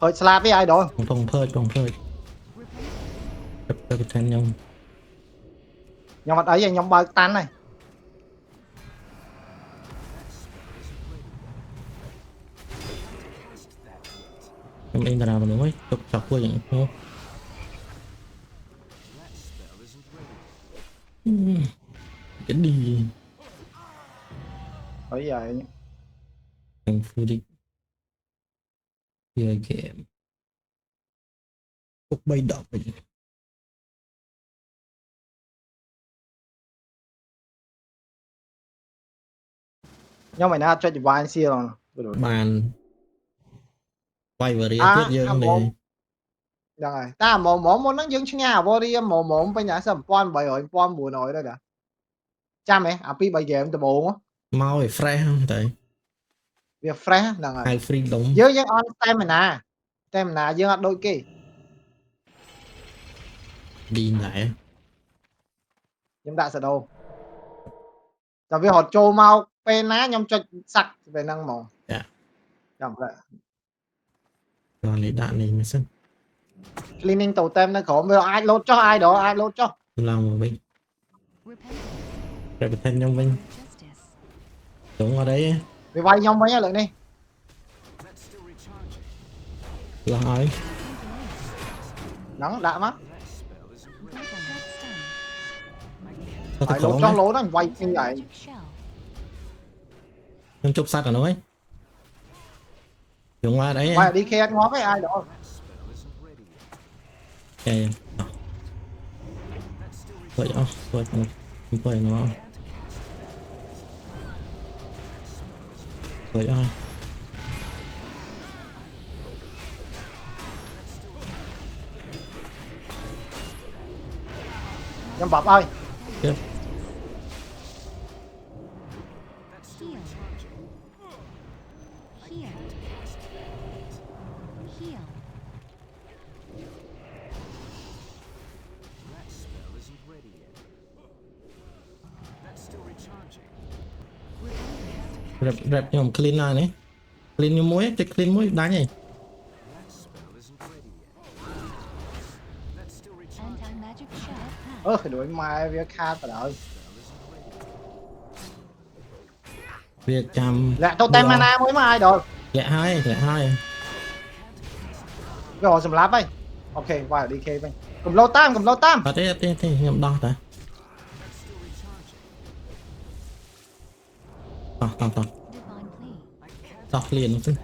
thôi slap với ai đó không phơi Repentance. dập cái thanh nhóm nhóm mặt ấy nhóm bao tan này nhóm in ra mà đúng ấy chụp chọc qua những không That spell isn't ready. cái đi bây giờ thành phu đi chơi game cục bay đỏ vậy nhóm mày na cho divine xe rồi bàn quay vào đi À, tiếp dương một. này rồi ta mổ nó dưng nhà vô đi mổ bây giờ sầm pon bày rồi pon buồn rồi đó đã cha mẹ à pi bày game từ bộ á mau phải fresh không tại việc fresh là rồi hai free đúng dưới những on stamina dưới đôi kỳ đi lại nhưng đã sợ đâu tại vì họ trâu mau pe ná nhom cho sặc về năng mỏ Dạ. chẳng vậy rồi lấy đạn này mới xin cleaning tàu tem nó khổ bây giờ ai lốt cho ai đó ai lốt cho làm một bên Repentance. rồi cái thanh trong bên Justice. đúng ở đấy vì vay nhom mấy lại đi That's still recharging. là hỏi nắng đã mắt That spell isn't ready. Pet stun. sao phải tôi lốt khó trong đấy lỗ nó vay như vậy Magic shell. nhưng chụp sát ở nó ấy đúng qua đấy vay đi khe ngó với ai đó That spell isn't ready yet. Dạ, That's still vậy đó, vậy nó, vậy đó. nhom bập ơi Tiếp, Heal. Heal. Heal. That spell isn't ready yet. That's still recharging. rep nhom clean lại này, clean như muối, cái clean muối đá nhỉ, That spell isn't ready yet. That's still recharging. Anti-magic shell. phải đuổi mai việc kha phải đợi việc chăm, lẹ tao tem mana mới mà ai rồi lẹ hai, cái họ sầm láp ấy ok vay đi khe bên cầm lâu tam ở thế nhom đo ta, to, Divine plea. to liền chứ,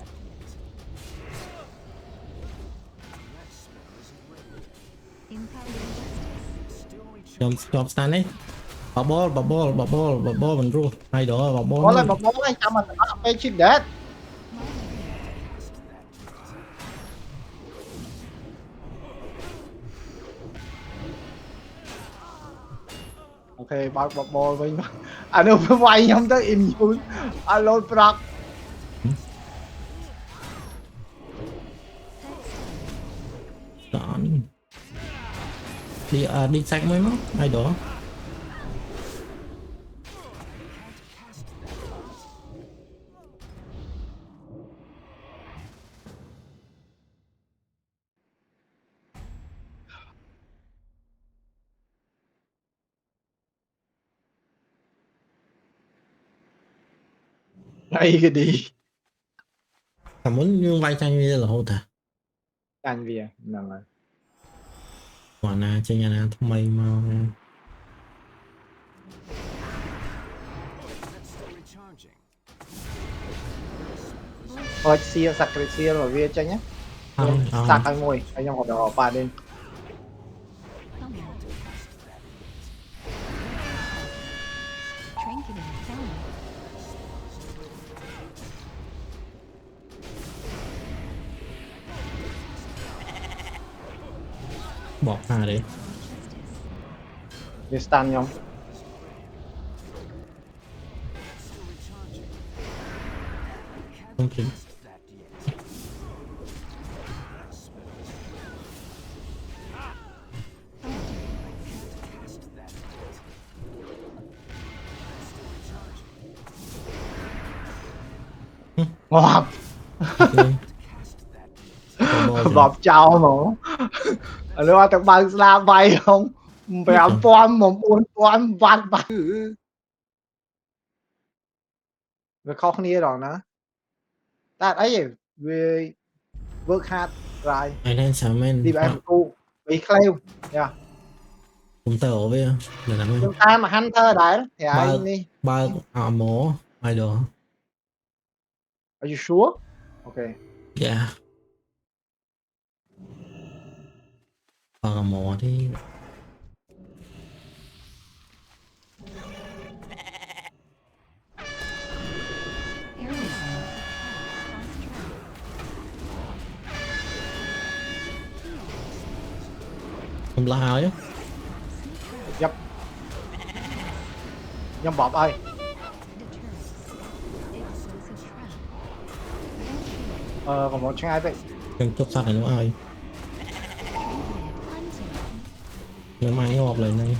Empowering justice. chọc stand đấy ball mình ru hay đó có ball lên một bố anh chăm mà nó phải chip dead ok bao bọc bò với anh đâu phải quay không tới im vui alo proc đó đi sạch mới mất hay đó ngay cái đi cảm muốn như vai tranh như là hô thà anh vì là rồi quả nào trên nhà nào thông mây mau That's still recharging. thôi xia sạc cái xia rồi về cho nhé không sạc anh ngồi anh em học đỏ ba đêm Trinket down. bỏ hà đấy về stand nhau không chính That yet. Cast that yet. ngọt lên bọc chào mà alo tao bằng la bay không bèo pom một buôn pom vặt vặt về khó khăn rồi nữa ta ấy về work hard rồi anh đang sáng men đi bạn tu bị cleo nha cũng tờ với để làm chúng ta mà hunter đấy thì ba anh đi ba mỏ ai đó are you sure okay dạ mỏ thì không la á yep nhưng bọt ơi còn một trai vậy đừng chốt sạch này nó ai nếu mai nó họp lại này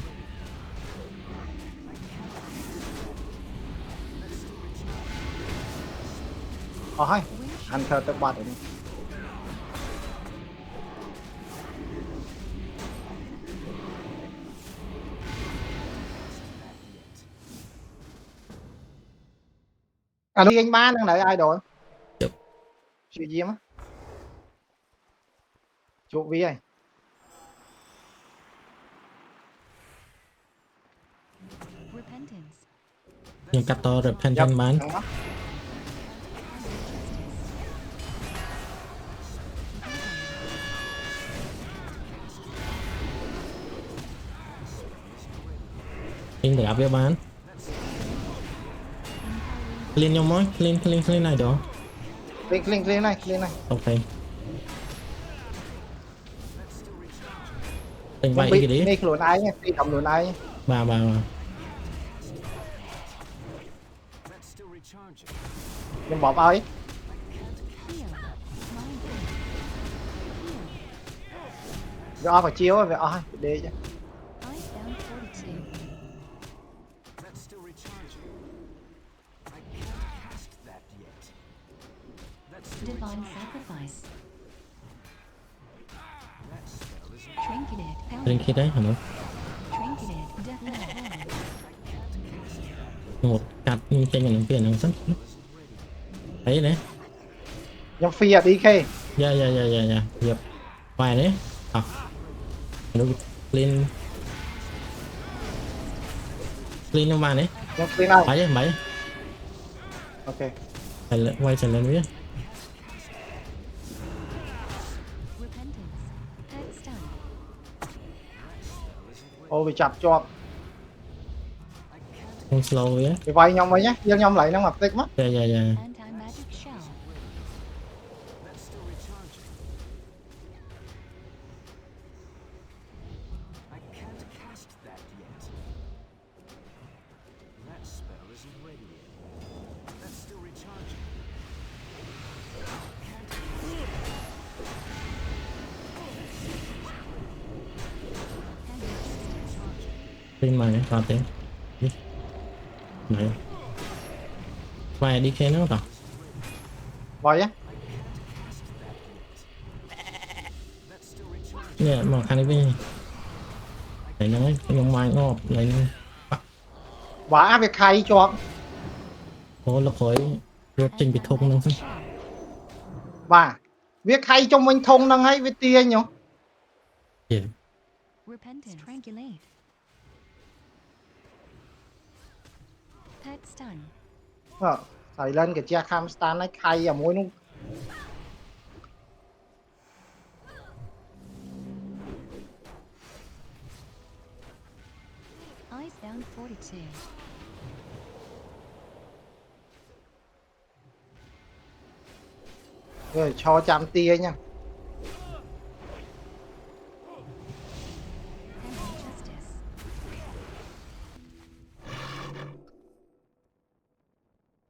hai hunter tới bọt rồi đi anh ba đang đợi ai rồi Yep. chuyện gì á chỗ vi này Repentance. nhưng cắt to rồi pen chân bán in để áp với bán clean nhau mối clean này đó clean này ok thành vậy cái đấy đi luôn ai nhé đi cầm luôn ai nhé bà That's still recharging. nhưng bọt ơi Heal. Mind về phải chiếu về đi chứ I found fortitude. That's still recharging. I can't cast that yet. That's still Divine recharging. sacrifice. That spell isn't. Trinketed. lên khi đấy hả nó Trinketed. Death một cắt nhưng trên nhà nó tiền nó rất thấy đấy nhưng phi đi kê dạ dập vài đấy nó clean nó vài đấy nhưng clean này bảy bảy ok quay trở lên với repentance. Head stun. Ô bị chập cho. I can't Không slow á. Thì vay nhom vậy nhá, dương nhom lại nó mặt tích mất. Dạ dạ dạ. Anti-magic shell. That's still recharging. I can't cast that yet. That spell isn't ready yet. That's still recharging. Can't Tin mày vào tiếng. Đi. Mày. Vài đi khe nó tao. Vay á. that's still recharging. Nè mà khăn đi với. Này nó cái nhông mai ngọt này. Vả việc khai cho. Ô nó khỏi rốt trình bị thùng nữa. Và việc khai trong mình thông năng hay với tiền nhở. Dạ. Repentance. Strangulate. Pet stun. Thầy lên cái chia kham stan ấy khai ở mỗi lúc. Icebound fortitude. Rồi cho chạm tia nha. Pending justice.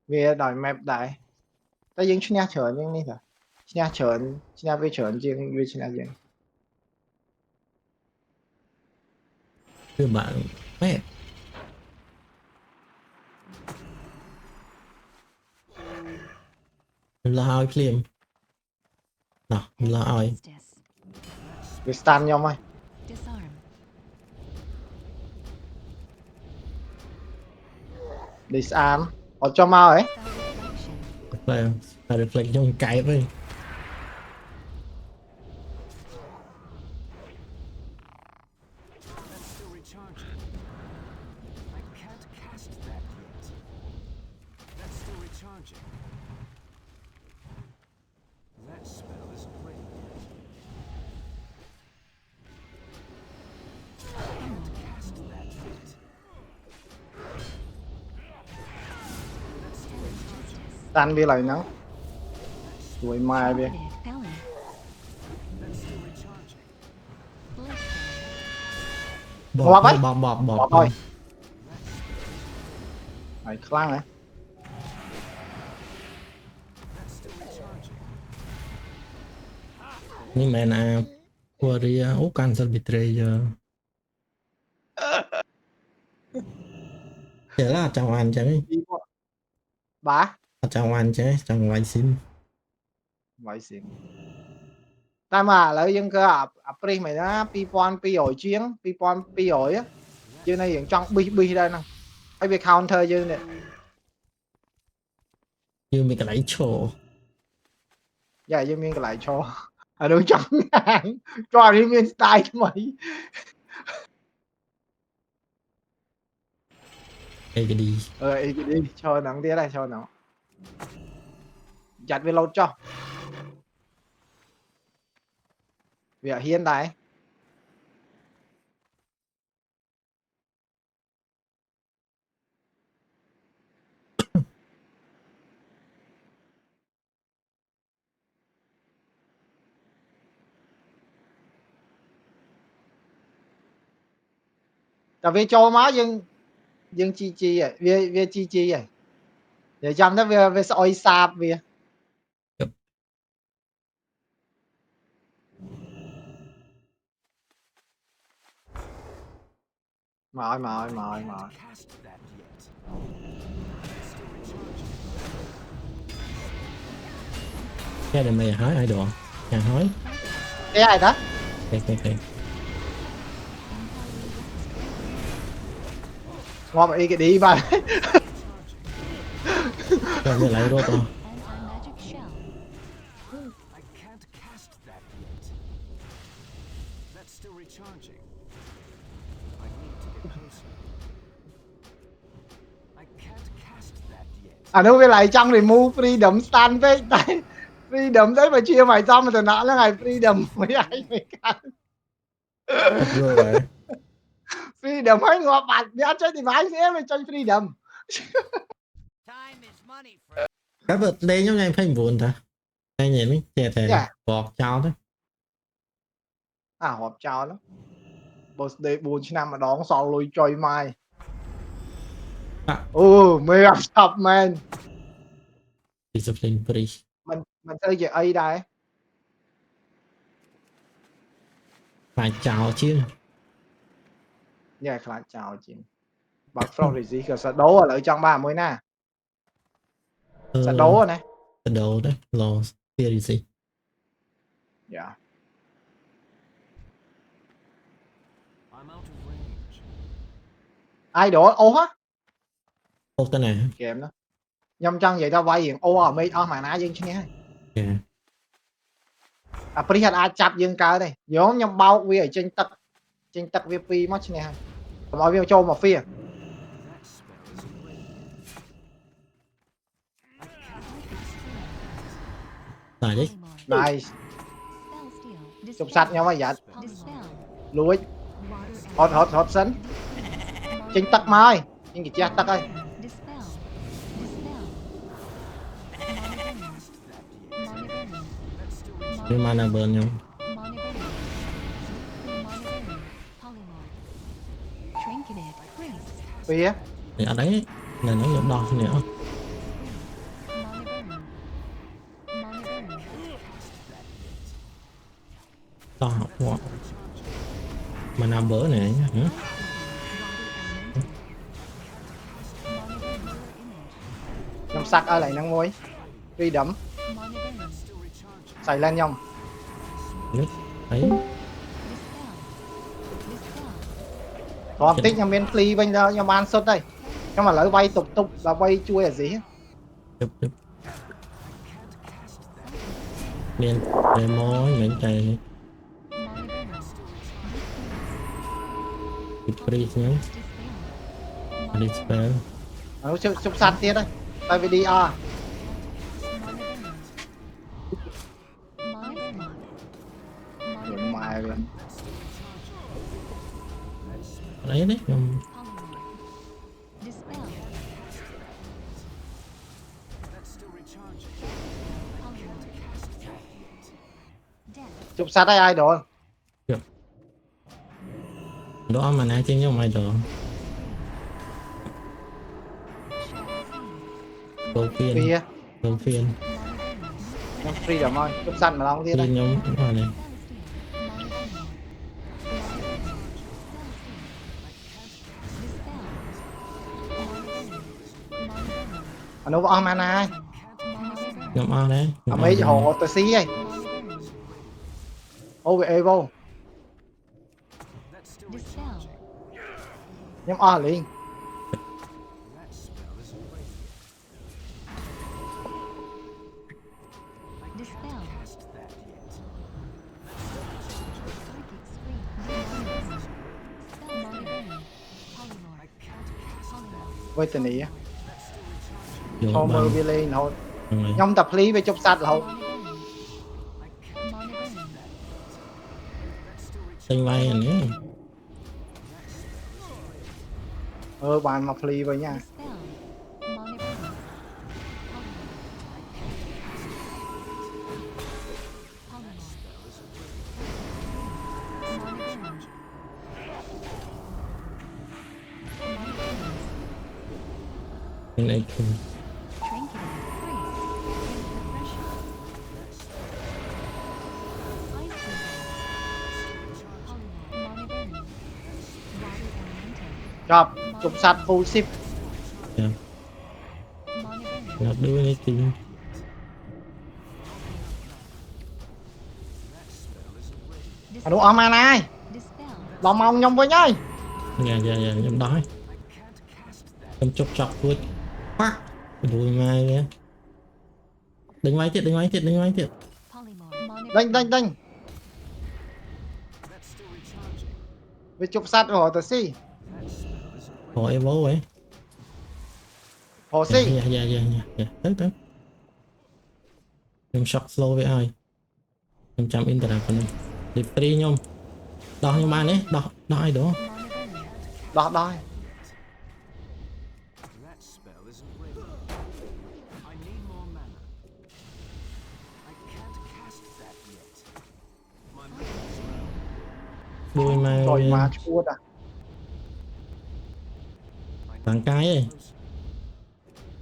Về đòi map đại. Ta dương chút nha trở nhưng đi thôi. Nha trở, nha về trở riêng về chút nha riêng. Thưa bạn. Mẹ. Là ai phim. Nào, là ai. Justice. Về stan nhau mày. Disarm. Disarm. Ở cho mau ấy. Spell reflection. Là reflect trong cái với. That's still recharging. I can't cast that yet. That's still recharging. That spell isn't ready yet. I can't cast that yet. That's still recharging. Tan về lại nắng. Tuổi mai về. Profited. Felon. That's still recharging. Blister. Bọp ấy. Bọp bọp Bọp bọp. thôi. Này khlang này. That's still recharging. Nhưng mà là Korea Úc cancel betrayer. Thế là chào anh chứ. Đi qua. Bả. Chào anh chứ, chào anh xin. Vậy xịn. Ta mà lại dân cơ à pri mày đó pi pon pi ổi chiến pi pon pi ổi á chứ này hiện trong bi bi đây nè hay bị counter chứ nè Như mình cái lấy chỗ. dạ dân miên lại cho ở đâu trong hàng cho đi miên style cho mày Ê cái đi. đi cho nắng tía này cho nó giặt về lâu cho việc hiện tại tại vì cho má dân chi chi à về chi chi à để chăm nó về soi sạp về mỏi Can't cast that yet. That's still recharging. Cái này mày hỏi ai đồ. Nhà hỏi. cái ai đó Ok. ngon vậy cái đi mà Cho về lại rốt rồi. Anti-magic shell. I can't cast that yet. That's still recharging. I need to get closer. I can't cast that yet. à nếu với lại trong thì mua freedom stand với tại freedom đấy mà chia mày xong mà từ nãy là ngày freedom mấy ai mày cắn Rồi vậy. freedom ហើយងាប់បាត់វាអត់ចេះ device ទេវាចេញ freedom Time is money, friend. កាល birthday ខ្ញុំថ្ងៃ29តាថ្ងៃនេះចេះតែបកចោលទៅ អារាប់ចោល birthday 4 ឆ្នាំម្ដងសល់លុយចុយម៉ាយអូមេអត់ស្បមែន discipline free មិនទៅជាអីដែរ ខ្លាចចោលជាង ញ៉ែខ្លាចចោលជាងបើ from resist ក៏សាដូឥឡូវចង់បានមួយណា សាដូណា សាដូទៅ loss series យ៉ា I'm out of range. idol អូហ៎ អូទៅណា ហ្គេមនោះខ្ញុំចង់និយាយថាវាយរៀងអូអមេឃអស់មួយណាយើងឈ្នះហើយ ចា អាព្រីអត់អាចចាប់យើងកើតទេយំខ្ញុំបោកវាឲ្យចេញទឹកវាពីរមកឈ្នះហើយកុំឲ្យវាចូលមកហ្វៀ That spell isn't ready. I can't តែនេះ Polymorph. nice Spell steal. ជប់សัตว์ខ្ញុំឲ្យយ៉ាត់ Dispel. លួច Water ហត់សិនចេញទឹកមកហើយចេញកាជះទឹកហើយ Dispel. Dispel. Monoburn. Monoburn. វាមកណា burn ខ្ញុំ Monoburn. Monoburn. Polymorph. Trinketed. Freeze. វា នេះអត់អីនៅហ្នឹងខ្ញុំដោះនេះអស់ Monoburn. Monoburn. ដោះមកមកណា burn នេះ Water element. Monoburn mirror image. ខ្ញុំសាក់ឲ្យឡើងហ្នឹងមួយ freedom Monoburn. silent ខ្ញុំ នេះអី Dispel. Dispel. គ្រាន់តិចខ្ញុំមាន free វិញដល់ខ្ញុំបានសុទ្ធហើយខ្ញុំឥឡូវវាយតុបដើម្បីជួយអាស៊ី ជប់មាន demo មិនតែ Monoburn. ពី free ខ្ញុំ Dispel. dispel ឥឡូវជប់សัตว์ទៀតហើយតែ VDR Monoburn. ម៉ែវា អត់អីទេខ្ញុំ Dispel. That's still recharging. Death. ជប់សัตว์ហើយ idol ដល់អស់មកណាជាងខ្ញុំឲ្យដល់ Shadow Fiend. ចូល វា ចូល phiên Monoburn. ខ្ញុំ free ដល់មកជប់សัตว์ម្ដងទៀត ពី ហើយ ខ្ញុំអស់នេះ អានោះអស់ម៉ាណាហើយ ខ្ញុំអស់ដែរ អាមេឃរហូតទៅស៊ីហើយអូវា evo That's still Dispel. recharging. ខ្ញុំអស់លេង That spell isn't ready. Dispel. Cast that yet. Psychic screen. Demonics. Spell Monoburn. Polymorph. Polymorph. វេទនី យក ឈោ បា មើល ន វាលេងរហូត ហ្នឹងហើយ ខ្ញុំតែ free វាជប់សัตว์រហូត Monoburn. ទិញវាយអានេះ បានមក free វិញណា Dispel. Monoburn. Polymorph. Monoburn. Monoburn. មានអីគឺ Trinketed. Freeze. Refresher. Ice Wizard. Polymorph. Monoburn. Water Elemental. ចប់ជប់សัตว์ full ship Monoburn. ណាត់ឌឺនេះទី អានោះអស់ម៉ាណាហើយ Dispel. ដល់ម៉ោងខ្ញុំវិញហើយ យ៉ាខ្ញុំដោះហើយខ្ញុំជប់ចប់រួចប៉ាក់ដួលមកវាដេញវាយទៀត Polymorph. ដេញ Monoburn. វាជប់សัตว์រហូតទៅស៊ី ព្រោះអីវ៉ូហ៎ រហូតស៊ី យ៉ាទៅខ្ញុំ shock slow វាហើយខ្ញុំចាំ internet ប៉ុណ្ណឹង free ខ្ញុំដោះខ្ញុំបានទេដោះឲ្យដល់ Monoburn. Đó đó. That spell isn't ready. I need more mana. I can't cast that yet. My mana is low. đuôi mà Rồi mà chua à. I Bạn need to cái get ơi. closer.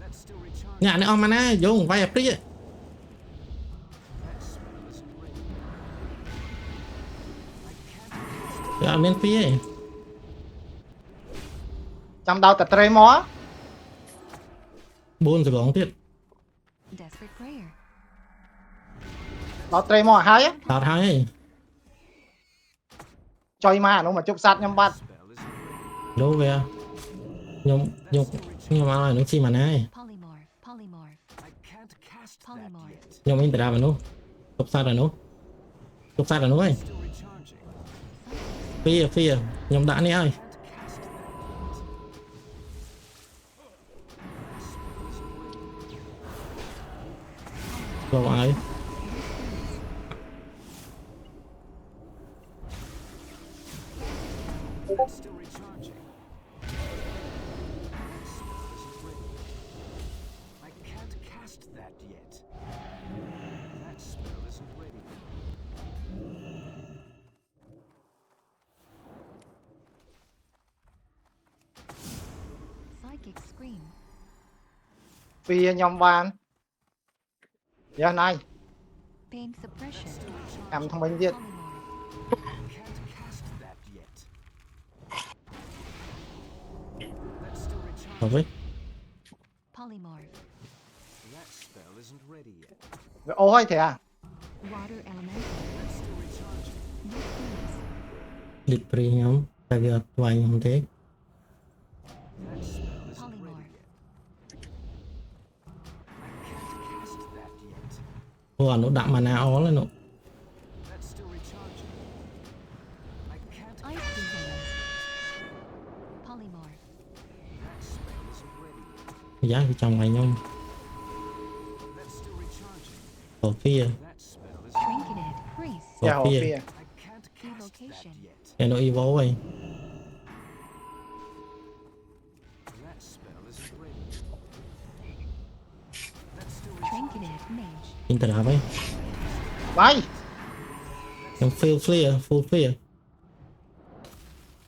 That's still recharging. Nhà này ông mana vô vay ập đi. That spell isn't ready. I can't cast Dạ miễn phí ấy. Chăm đau tật trê mó. Buôn rồi còn tiết. Desperate prayer. Đó trê mó hay á. Tạt hai ấy. Chơi mà nó mà chụp sát nhâm bắt. spell isn't ready. Đâu về. Nhưng mà nói nó chi mà này. Polymorph. Polymorph. I can't cast that Polymorph. yet. Nhưng mà in ra mà nó. Cục sát là nó. Cục sát là nó ấy. Still recharging. Phía. Nhưng đã nè ơi. Can't cast that yet. Rồi ai. That's still recharging. That spell isn't ready. I can't cast that yet. That spell isn't ready. Psychic scream. Phi nhâm ban. Giờ này. Pain suppression. Em thông minh viết. Polymorph. Can't cast that yet. That's still recharging. Hợp với. Polymorph. That spell isn't ready yet. Ôi thế à. Water elemental. That's still recharging. Deep freeze. Lịch free nhóm. Ta gợt vay không thế. That spell isn't ready Polymorph. yet. I can't cast that yet. Ủa nó đạm mana ó lên nó. That's still recharging. I can't Ice cast disease. Polymorph. that spell isn't ready yet. Giá thì chồng mày nhông. That's still recharging. Tổ phía. That spell is Trinketed. Priest. Dạ Tổ hồ phía. phi. I can't cast that Evocation. yet. Em nó evo vậy. That spell isn't ready. That's still recharging. Trinketed mage. In tờ đá vậy. Bay. Em full clear.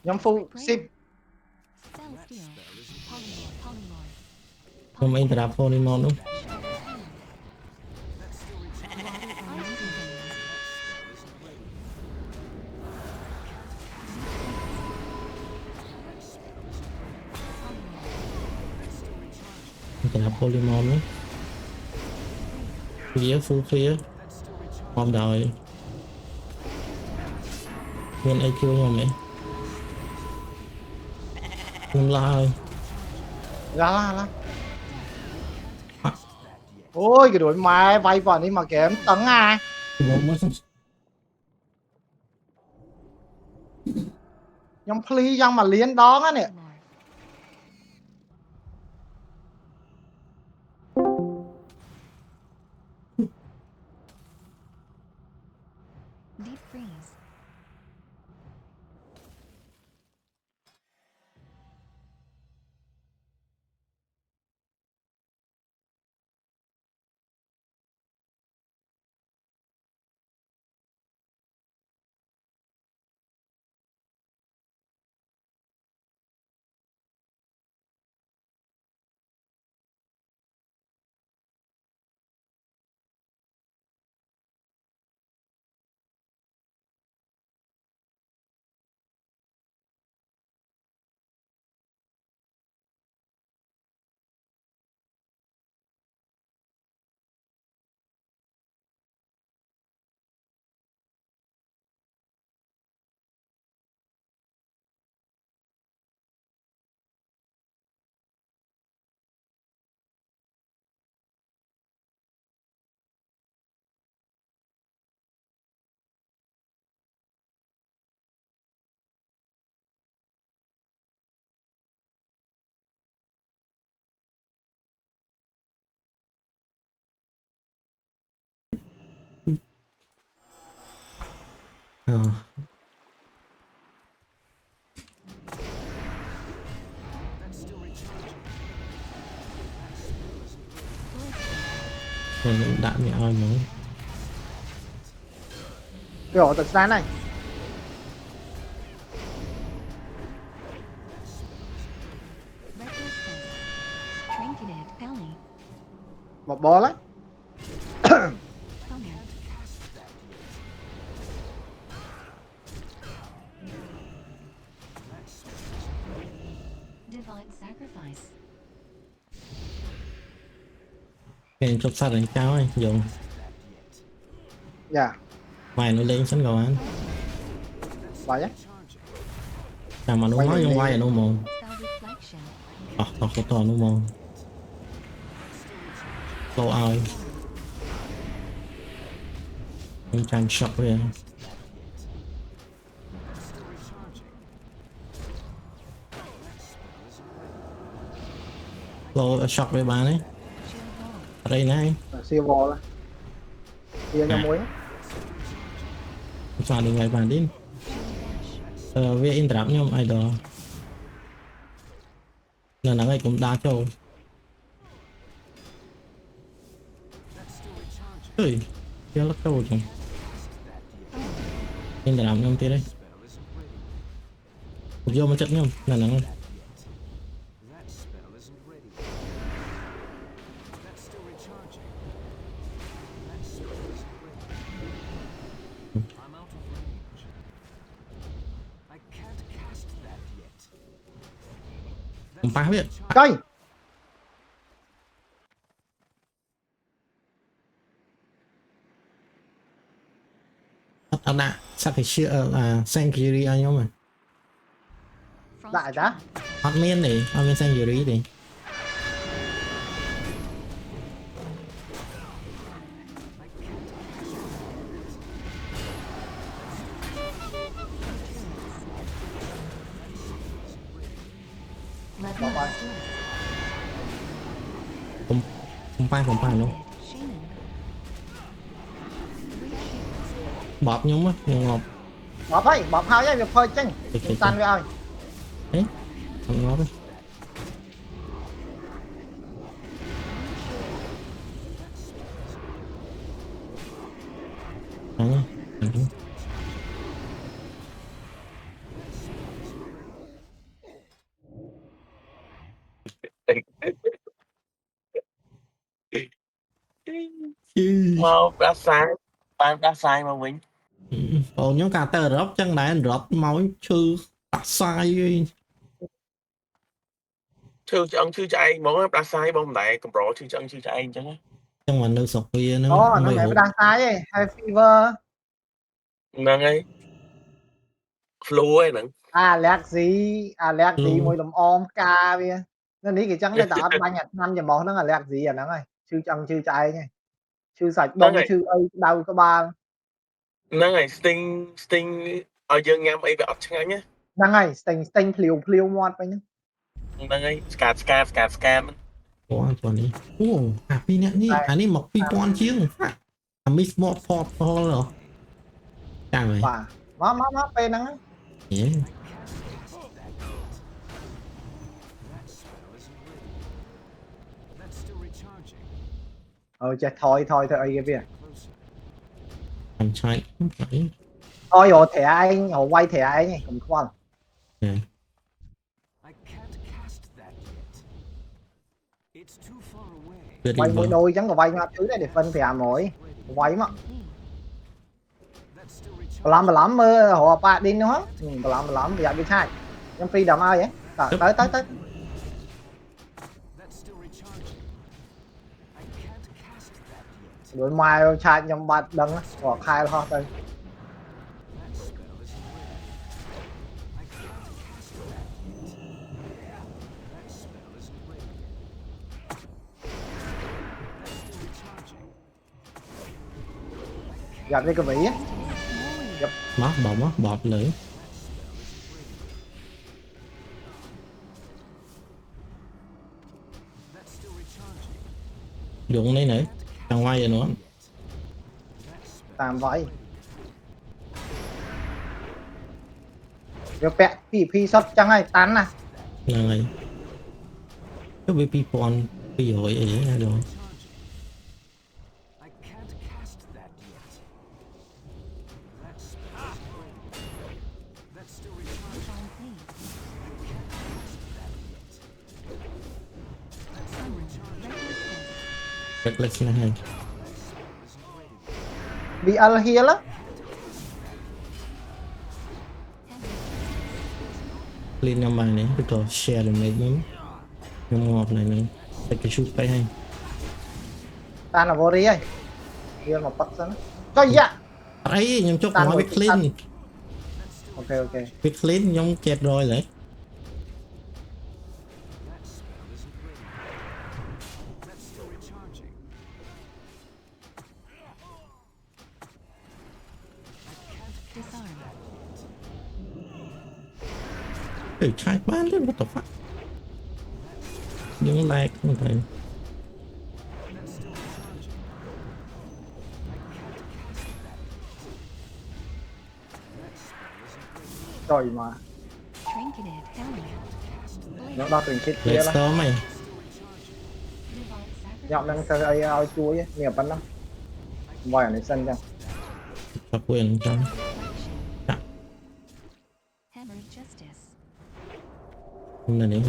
Nhâm phu. Ship. Spell That steel. spell isn't Polymorph. Polymorph. Nhưng mà in tờ đá polymorph đúng. That's still recharging. Ice disease. That spell isn't ready. That spell isn't ready. Polymorph. That's still recharging. In tờ đá polymorph nữa. Full clear. That's still recharging. Mom đời. Nguyên AQ nhau mày. Nhưng la ơi. Ra. That yet. Ôi cái đuổi mà bay vào đi mà kém tấn à. Bộ mới xong. Nhâm phi dân mà liên đó á nè. Polymorph. Deep freeze. Ờ. Rồi đạn mẹ ơi mà. Kiểu tự sáng này. Reckless Fate. Trinketed Ellie. Một bó đấy. Foner. Divine Sacrifice. Cái chụp sát đánh cao ấy, dùng Dạ. mày nó lên sân cầu anh. Vậy á. Chà mà nó Quay nói lại trong đi. quay ở nó mồm. Spell Reflection. Nó có to nó mồm. Lâu ai. Anh chàng shock về. Lâu shock về bán ấy. Shield Wall. Ở đây này. Siêu bò là. Kia nhà muối. Sao được ngày bàn đi. Shield Dash. Về interrupt nhau ai đó. Là nắng ấy cũng đá châu. Ui, kia lắc châu chẳng. Interrupt nhau tí đây. Cục vô mà chất nhau, là nắng ấy. That spell isn't ready. That's still recharging. That spell isn't ready. I'm out of range. I can't cast that yet. Không phá biết. Coi. Thật đã, sao phải chia là Sanctuary anh không mà. Frost Đại đã. Hot miên đi, hot miên Sanctuary đi. Leaden Bỏ qua. Slip. Không phá luôn. Shaman. Three shields. Bọp nhóm á, nhiều ngọt. Bỏ thôi, bỏ phao với việc phơi chân. Được. Tan với ơi. Đấy, không ngọt đấy. Đó nha. Mau đã sai mà mình Ồ, nhóm cả tờ drop chân đáy drop máu chư đã sai. thư cho anh món đã sai bông đại cầm rõ thư cho anh chứ Trong mà nữ sọc kia nó Nó mới mẹ hụt. đang sai ấy. Hay fever. nâng ấy flu ấy nè Allergy Luôn. mùi lùm ôm ca bia. Nó ní cái trắng đây tạo bánh nhật năm giờ món nó là allergy à nó ơi. Chư chân chư chay nha. Chư sạch Nó bông này. chư ơi đau có ba. nâng ấy sting ở dương ngam ấy về ấp chẳng anh nhé Năng ơi, sting pliu mọt vậy nhá. nâng ấy scan Ủa, còn đi. Ồ, pin nè, ní, Đây. ní một pi pon chiếng. Miss more pop rồi. Chàng vậy. Và má phê năng ấy. Yeah. That's still recharging. Chết thôi cái bia. Closer. Làm sai. Không phải. Thôi hồ thẻ anh, hồ quay thẻ anh ấy. Không khoan. Yeah. I can't cast that yet. It's too far away. Good Quay đi mỗi vâng. đôi chẳng có quay ngã thứ này để phân thẻ mỗi. Quay mà. That's still recharging. Bà lắm mơ hồ bạc đi nữa. Bà lắm bây giờ đi sai. Nhưng phi đầm ai vậy? Tới. That's still recharging. I can't cast that yet. Đuổi mai chạy nhầm bạc đằng á. Bỏ khai là ho tới. That spell isn't ready. I can't cast that yet. That spell isn't ready. That's still recharging. Gặp đi cái vĩ á. Mất bọt lưỡi. That's still recharging. Dụng đây nữa. Thằng quay rồi nữa. Tạm vậy. Việc vẹn phi sắp chẳng ai tán nè. Là này. Cái bị pi pon pi rồi ấy rồi. lệch này hay VL heal á lên năm bài này cái trò share được mấy miếng nhom ngọt này này cái chút cái hay ta là vô ri ấy heal một bật sẵn có gì ạ ấy nhom chốt Tan nói rồi, với clean ok ok với clean nhom chết rồi đấy That's still recharging. Disarm. để trai bán lên what the fuck những like không thấy trời mà Trinketed helmet. nó đo từng chết kia let's đó go mày nhọn đang chơi ai ao chuối ấy nhiều bắn lắm vòi ởในsân cho tập quyền cho Hammer of justice. hôm nay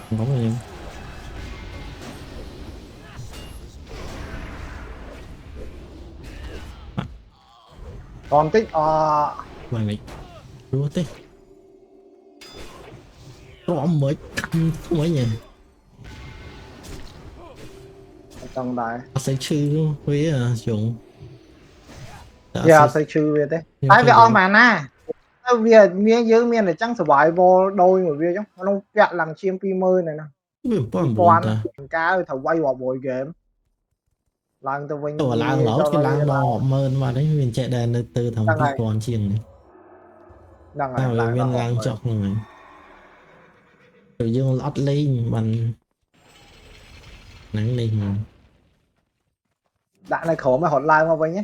không có bao nhiêu còn tích vài này đua thế có mới căm không ấy nhỉ trong đài sẽ chư với dụng giờ xây chư về thế Nhưng ai không về được. on mà na việc miếng dưới miếng để trắng survival đôi một việc chứ nó vẹn làm chiêm pi mơ này nè biết bao pi nhiêu quan ta cá thầu quay vào bồi game lần từ vinh tôi lang lỗ thì lang nó mơn mà đấy mình chạy đèn từ thằng Đang đi này. còn chiền này đang tao là về viên lang chọc này tự dương lót lên bằng nắng lên mà đã này khổ mà hotline qua với nhé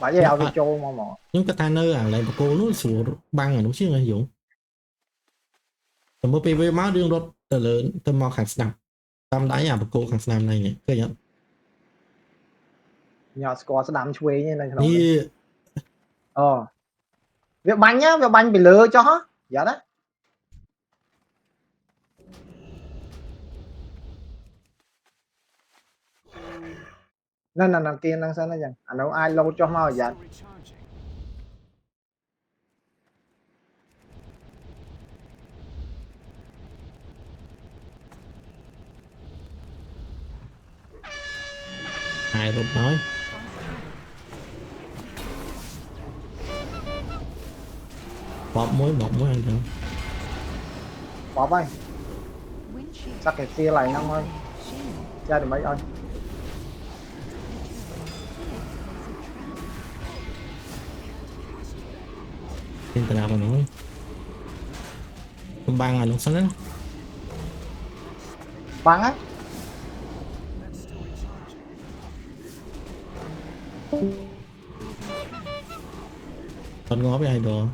bởi vì ao đi châu mà mỏ những cái tanner lại mà cô nó sủa băng ở đúng chứ này dũng tầm bữa pv máu đương đốt từ lớn tầm mò khẳng snap tam đáy à cô khẳng snap này nhỉ cái nhận nhờ score sẽ đám chuối như này như việc bánh nhá việc bánh bị lừa cho dạ đấy nên là kia đang sao nó dần anh đâu ai lâu cho mau dạ Recharging. ai lúc nói bọt muối ăn được bỏ bay Windshield. sắc cái kia lại năm ơi Shield. ra được mấy ơi tin từ nào mà nói không băng là nó sáng bắn á còn ngó với ai đồ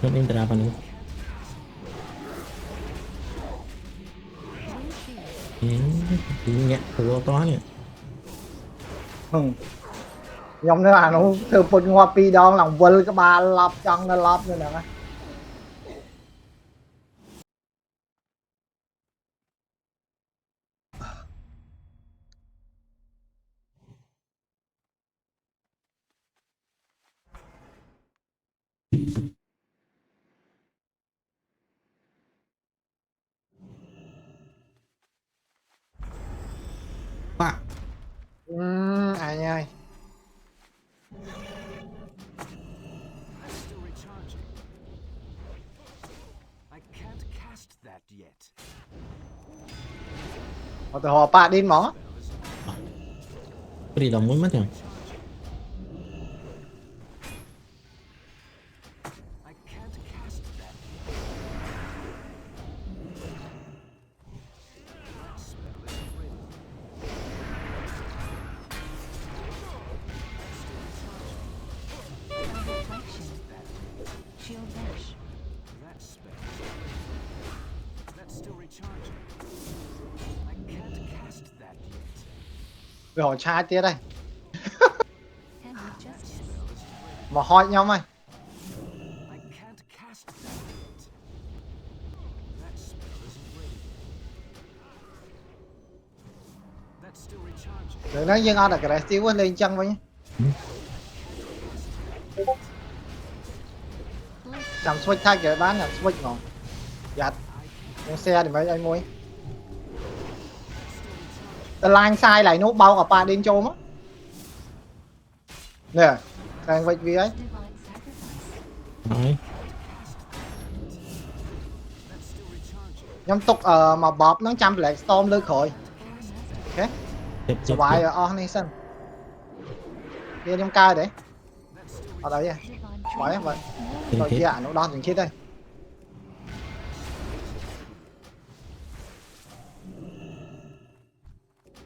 không in từ nào mà nó nhẹ từ to nhỉ nhóm nữa là nó từ phần hoa pi đó lòng vân cái ba lọc chân nó lọc nữa nè bạc ai ơi That's still recharging. I can't cast that yet. một từ họ pa đi mỏ cái gì đồng muốn mất nhỉ I can't cast that yet. That spell is ready. Reflection. Shield dash. That spell is ready. That's still recharging. I can't cast that yet. về họ trai tia đây Hammer of justice. mà hỏi nhau mày I can't cast that yet. rồi nó dương on aggressive quá lên chân với nhá làm switch thay cái bán là switch ngon giặt con xe thì mấy anh mua tờ line sai lại nó bao cả ba đến châu á nè thằng vạch vì ấy Divine sacrifice. nói nhóm tục mà bóp nó trăm black storm lưỡi khỏi ok tiếp so bài on này sân kia nhóm cai đấy ở đây à Divine khỏi vậy tình rồi tiết kia nó đo từng chết đây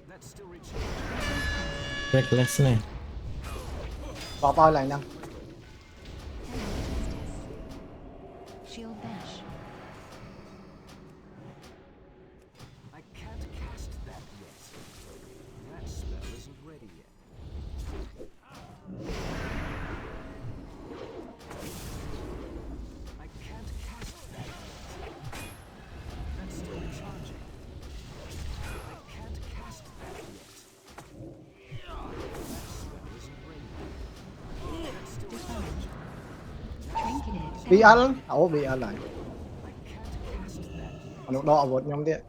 Let's still recharge. reckless này bóp bao lại năng shield bash. I can't cast that yet. That spell isn't ready yet. I can't cast that yet. That's still recharging. I can't cast that yet. That spell isn't ready yet. That's still recharging. Trinketed. bị ăn ổ bị ăn lại I can't cast that yet. nó đo một nhóm điện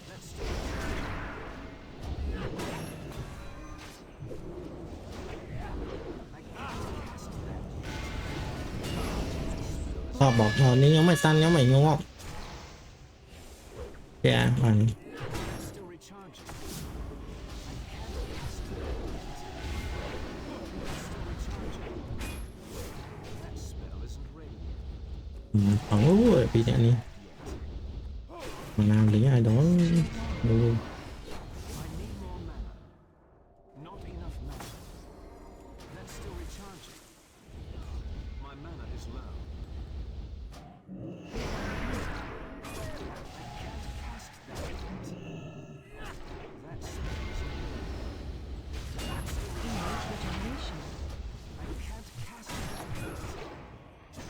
That's still họ bỏ nếu nhóm mày săn nhóm mày ngu không kìa mày still recharging. That spell isn't ready yet. phẳng rồi bị đạn đi mà làm lính ai đó luôn I need more mana. Not enough mana. That's still recharging. My mana is low. I can't cast that yet. That spell isn't Image regeneration. I can't cast that yet.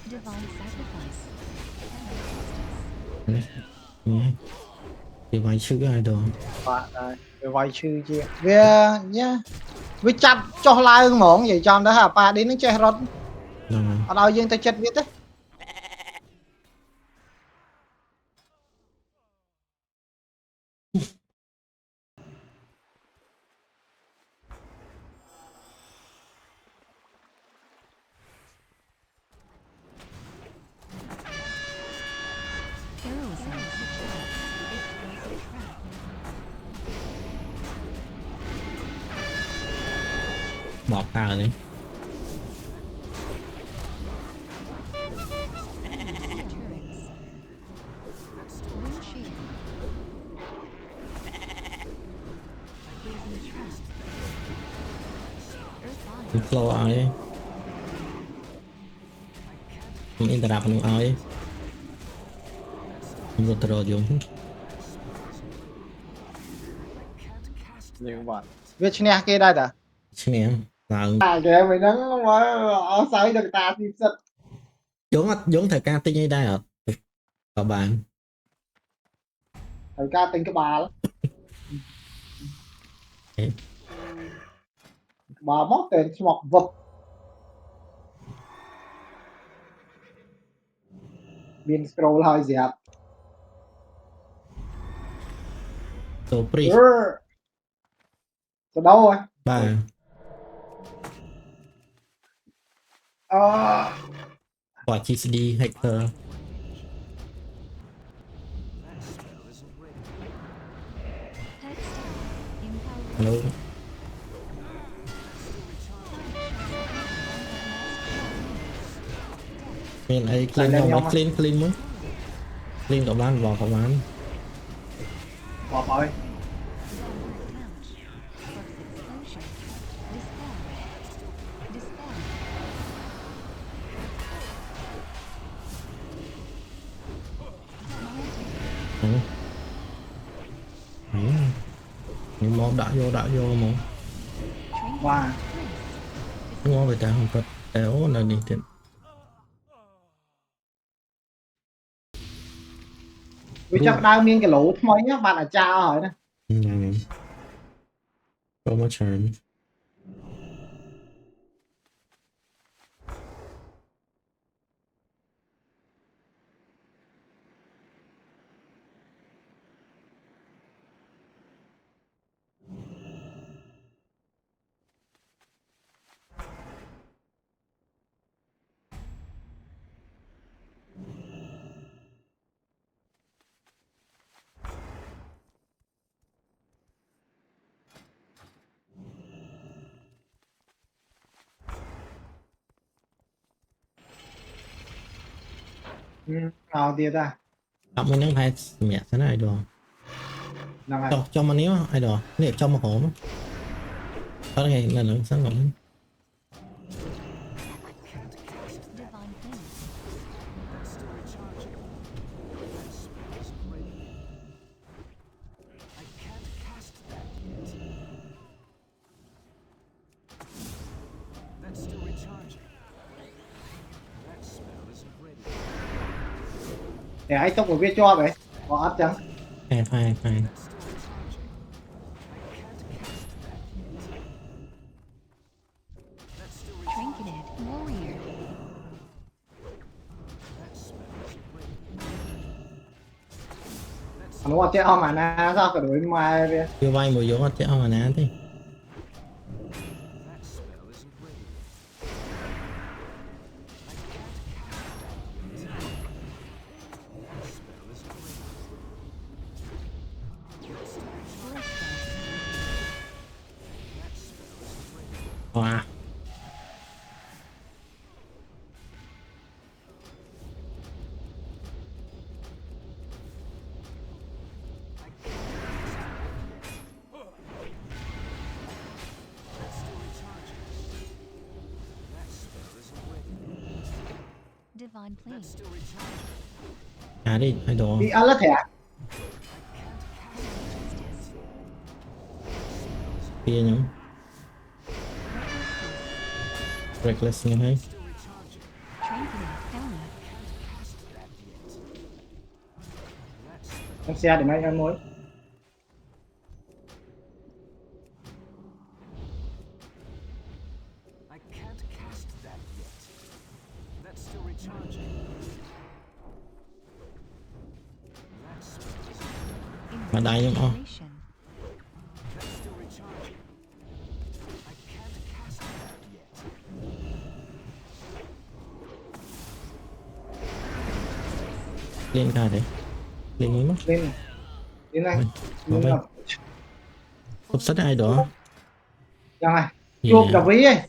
Divine sacrifice. thì vài chữ ai đó và về vay sư chia về nhá với chặt cho lai ưng mỏng vậy cho đó hả ba đến nó chơi rót rồi ở đâu dương ta chết biết đấy Heroism. Explosive trap. bỏ cả đi Turrets. Windshield. Blazing trap. Earth body. flow ai mình interrupt mình ai mình có trò dùng nhiều bạn biết nghe kia đây đã chứ nè là kìa mày nắng mà ở sai được ta thì sật giống thời ca tinh như đây à các bạn thời ca tính cái bà lắm Ê. bà móc tiền mọc vật biên scroll hơi dẹp tổ pri từ đâu rồi ba quả GCD hacker Hex staff. Empowered. hello mình ấy clean lên nhau nhau mấy mà. clean mới clean các bạn vào các bạn bỏ ơi Couch. Flux explosion. Dispel. Dispel. Detonated. những món đã vô mà Trinket. và đúng không vậy ta không có éo là đi tiền với chắc đang miên cái lỗ mới nhá bạn là cha hỏi nè ừ. promotion nào tiệt à đọc mình đang phải mẹ thế này đồ nào này cho mà nếu ai đồ nếu cho mà hổ mà có ngày là lớn sáng ngủ Divine Flame. I can't cast that yet. That's still recharging. That spell isn't ready. để ai tốc một biết cho vậy có áp chẳng phai phai phai That's still recharging. I can't cast that yet. That's still recharging. Trinketed Warrior. That spell isn't ready. That's nó chơi ao mà na sao cả đối mai vậy chưa vay mùi vô chứ mà ná thế that spell isn't ready. I can't cast that yet. That spell isn't ready. That's still recharging. Force Dance. That spell isn't ready. wow I can't cast that yet. That's still recharging. That spell isn't ready. Divine Flame. That's still recharging. à đi ai đồ bị ăn lất thẻ I can't cast Justice. kia nhóm reckless như thế still recharging. Trinketed Helmet. Can't cast that yet. That spell trong xe để mấy em mới I can't cast that yet. That's still recharging. That spell isn't mà đại nhóm ô Inspiration. That's still recharging. I can't cast that yet. lên ca đấy lên mới mất lên lên này Bỏ lên về. ngập cục sách ai đó chẳng này chụp đọc ví ấy yeah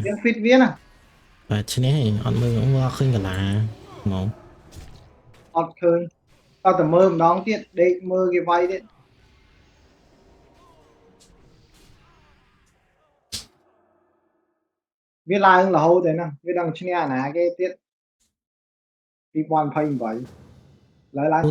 viên fit viên à và trên này anh mừng cũng qua khinh cả là một ọt khơi tao tầm mơ đón tiết để mơ cái vay đấy viết lại là hậu thế nào viết đằng trên này là cái tiết P1 phanh vậy lại lại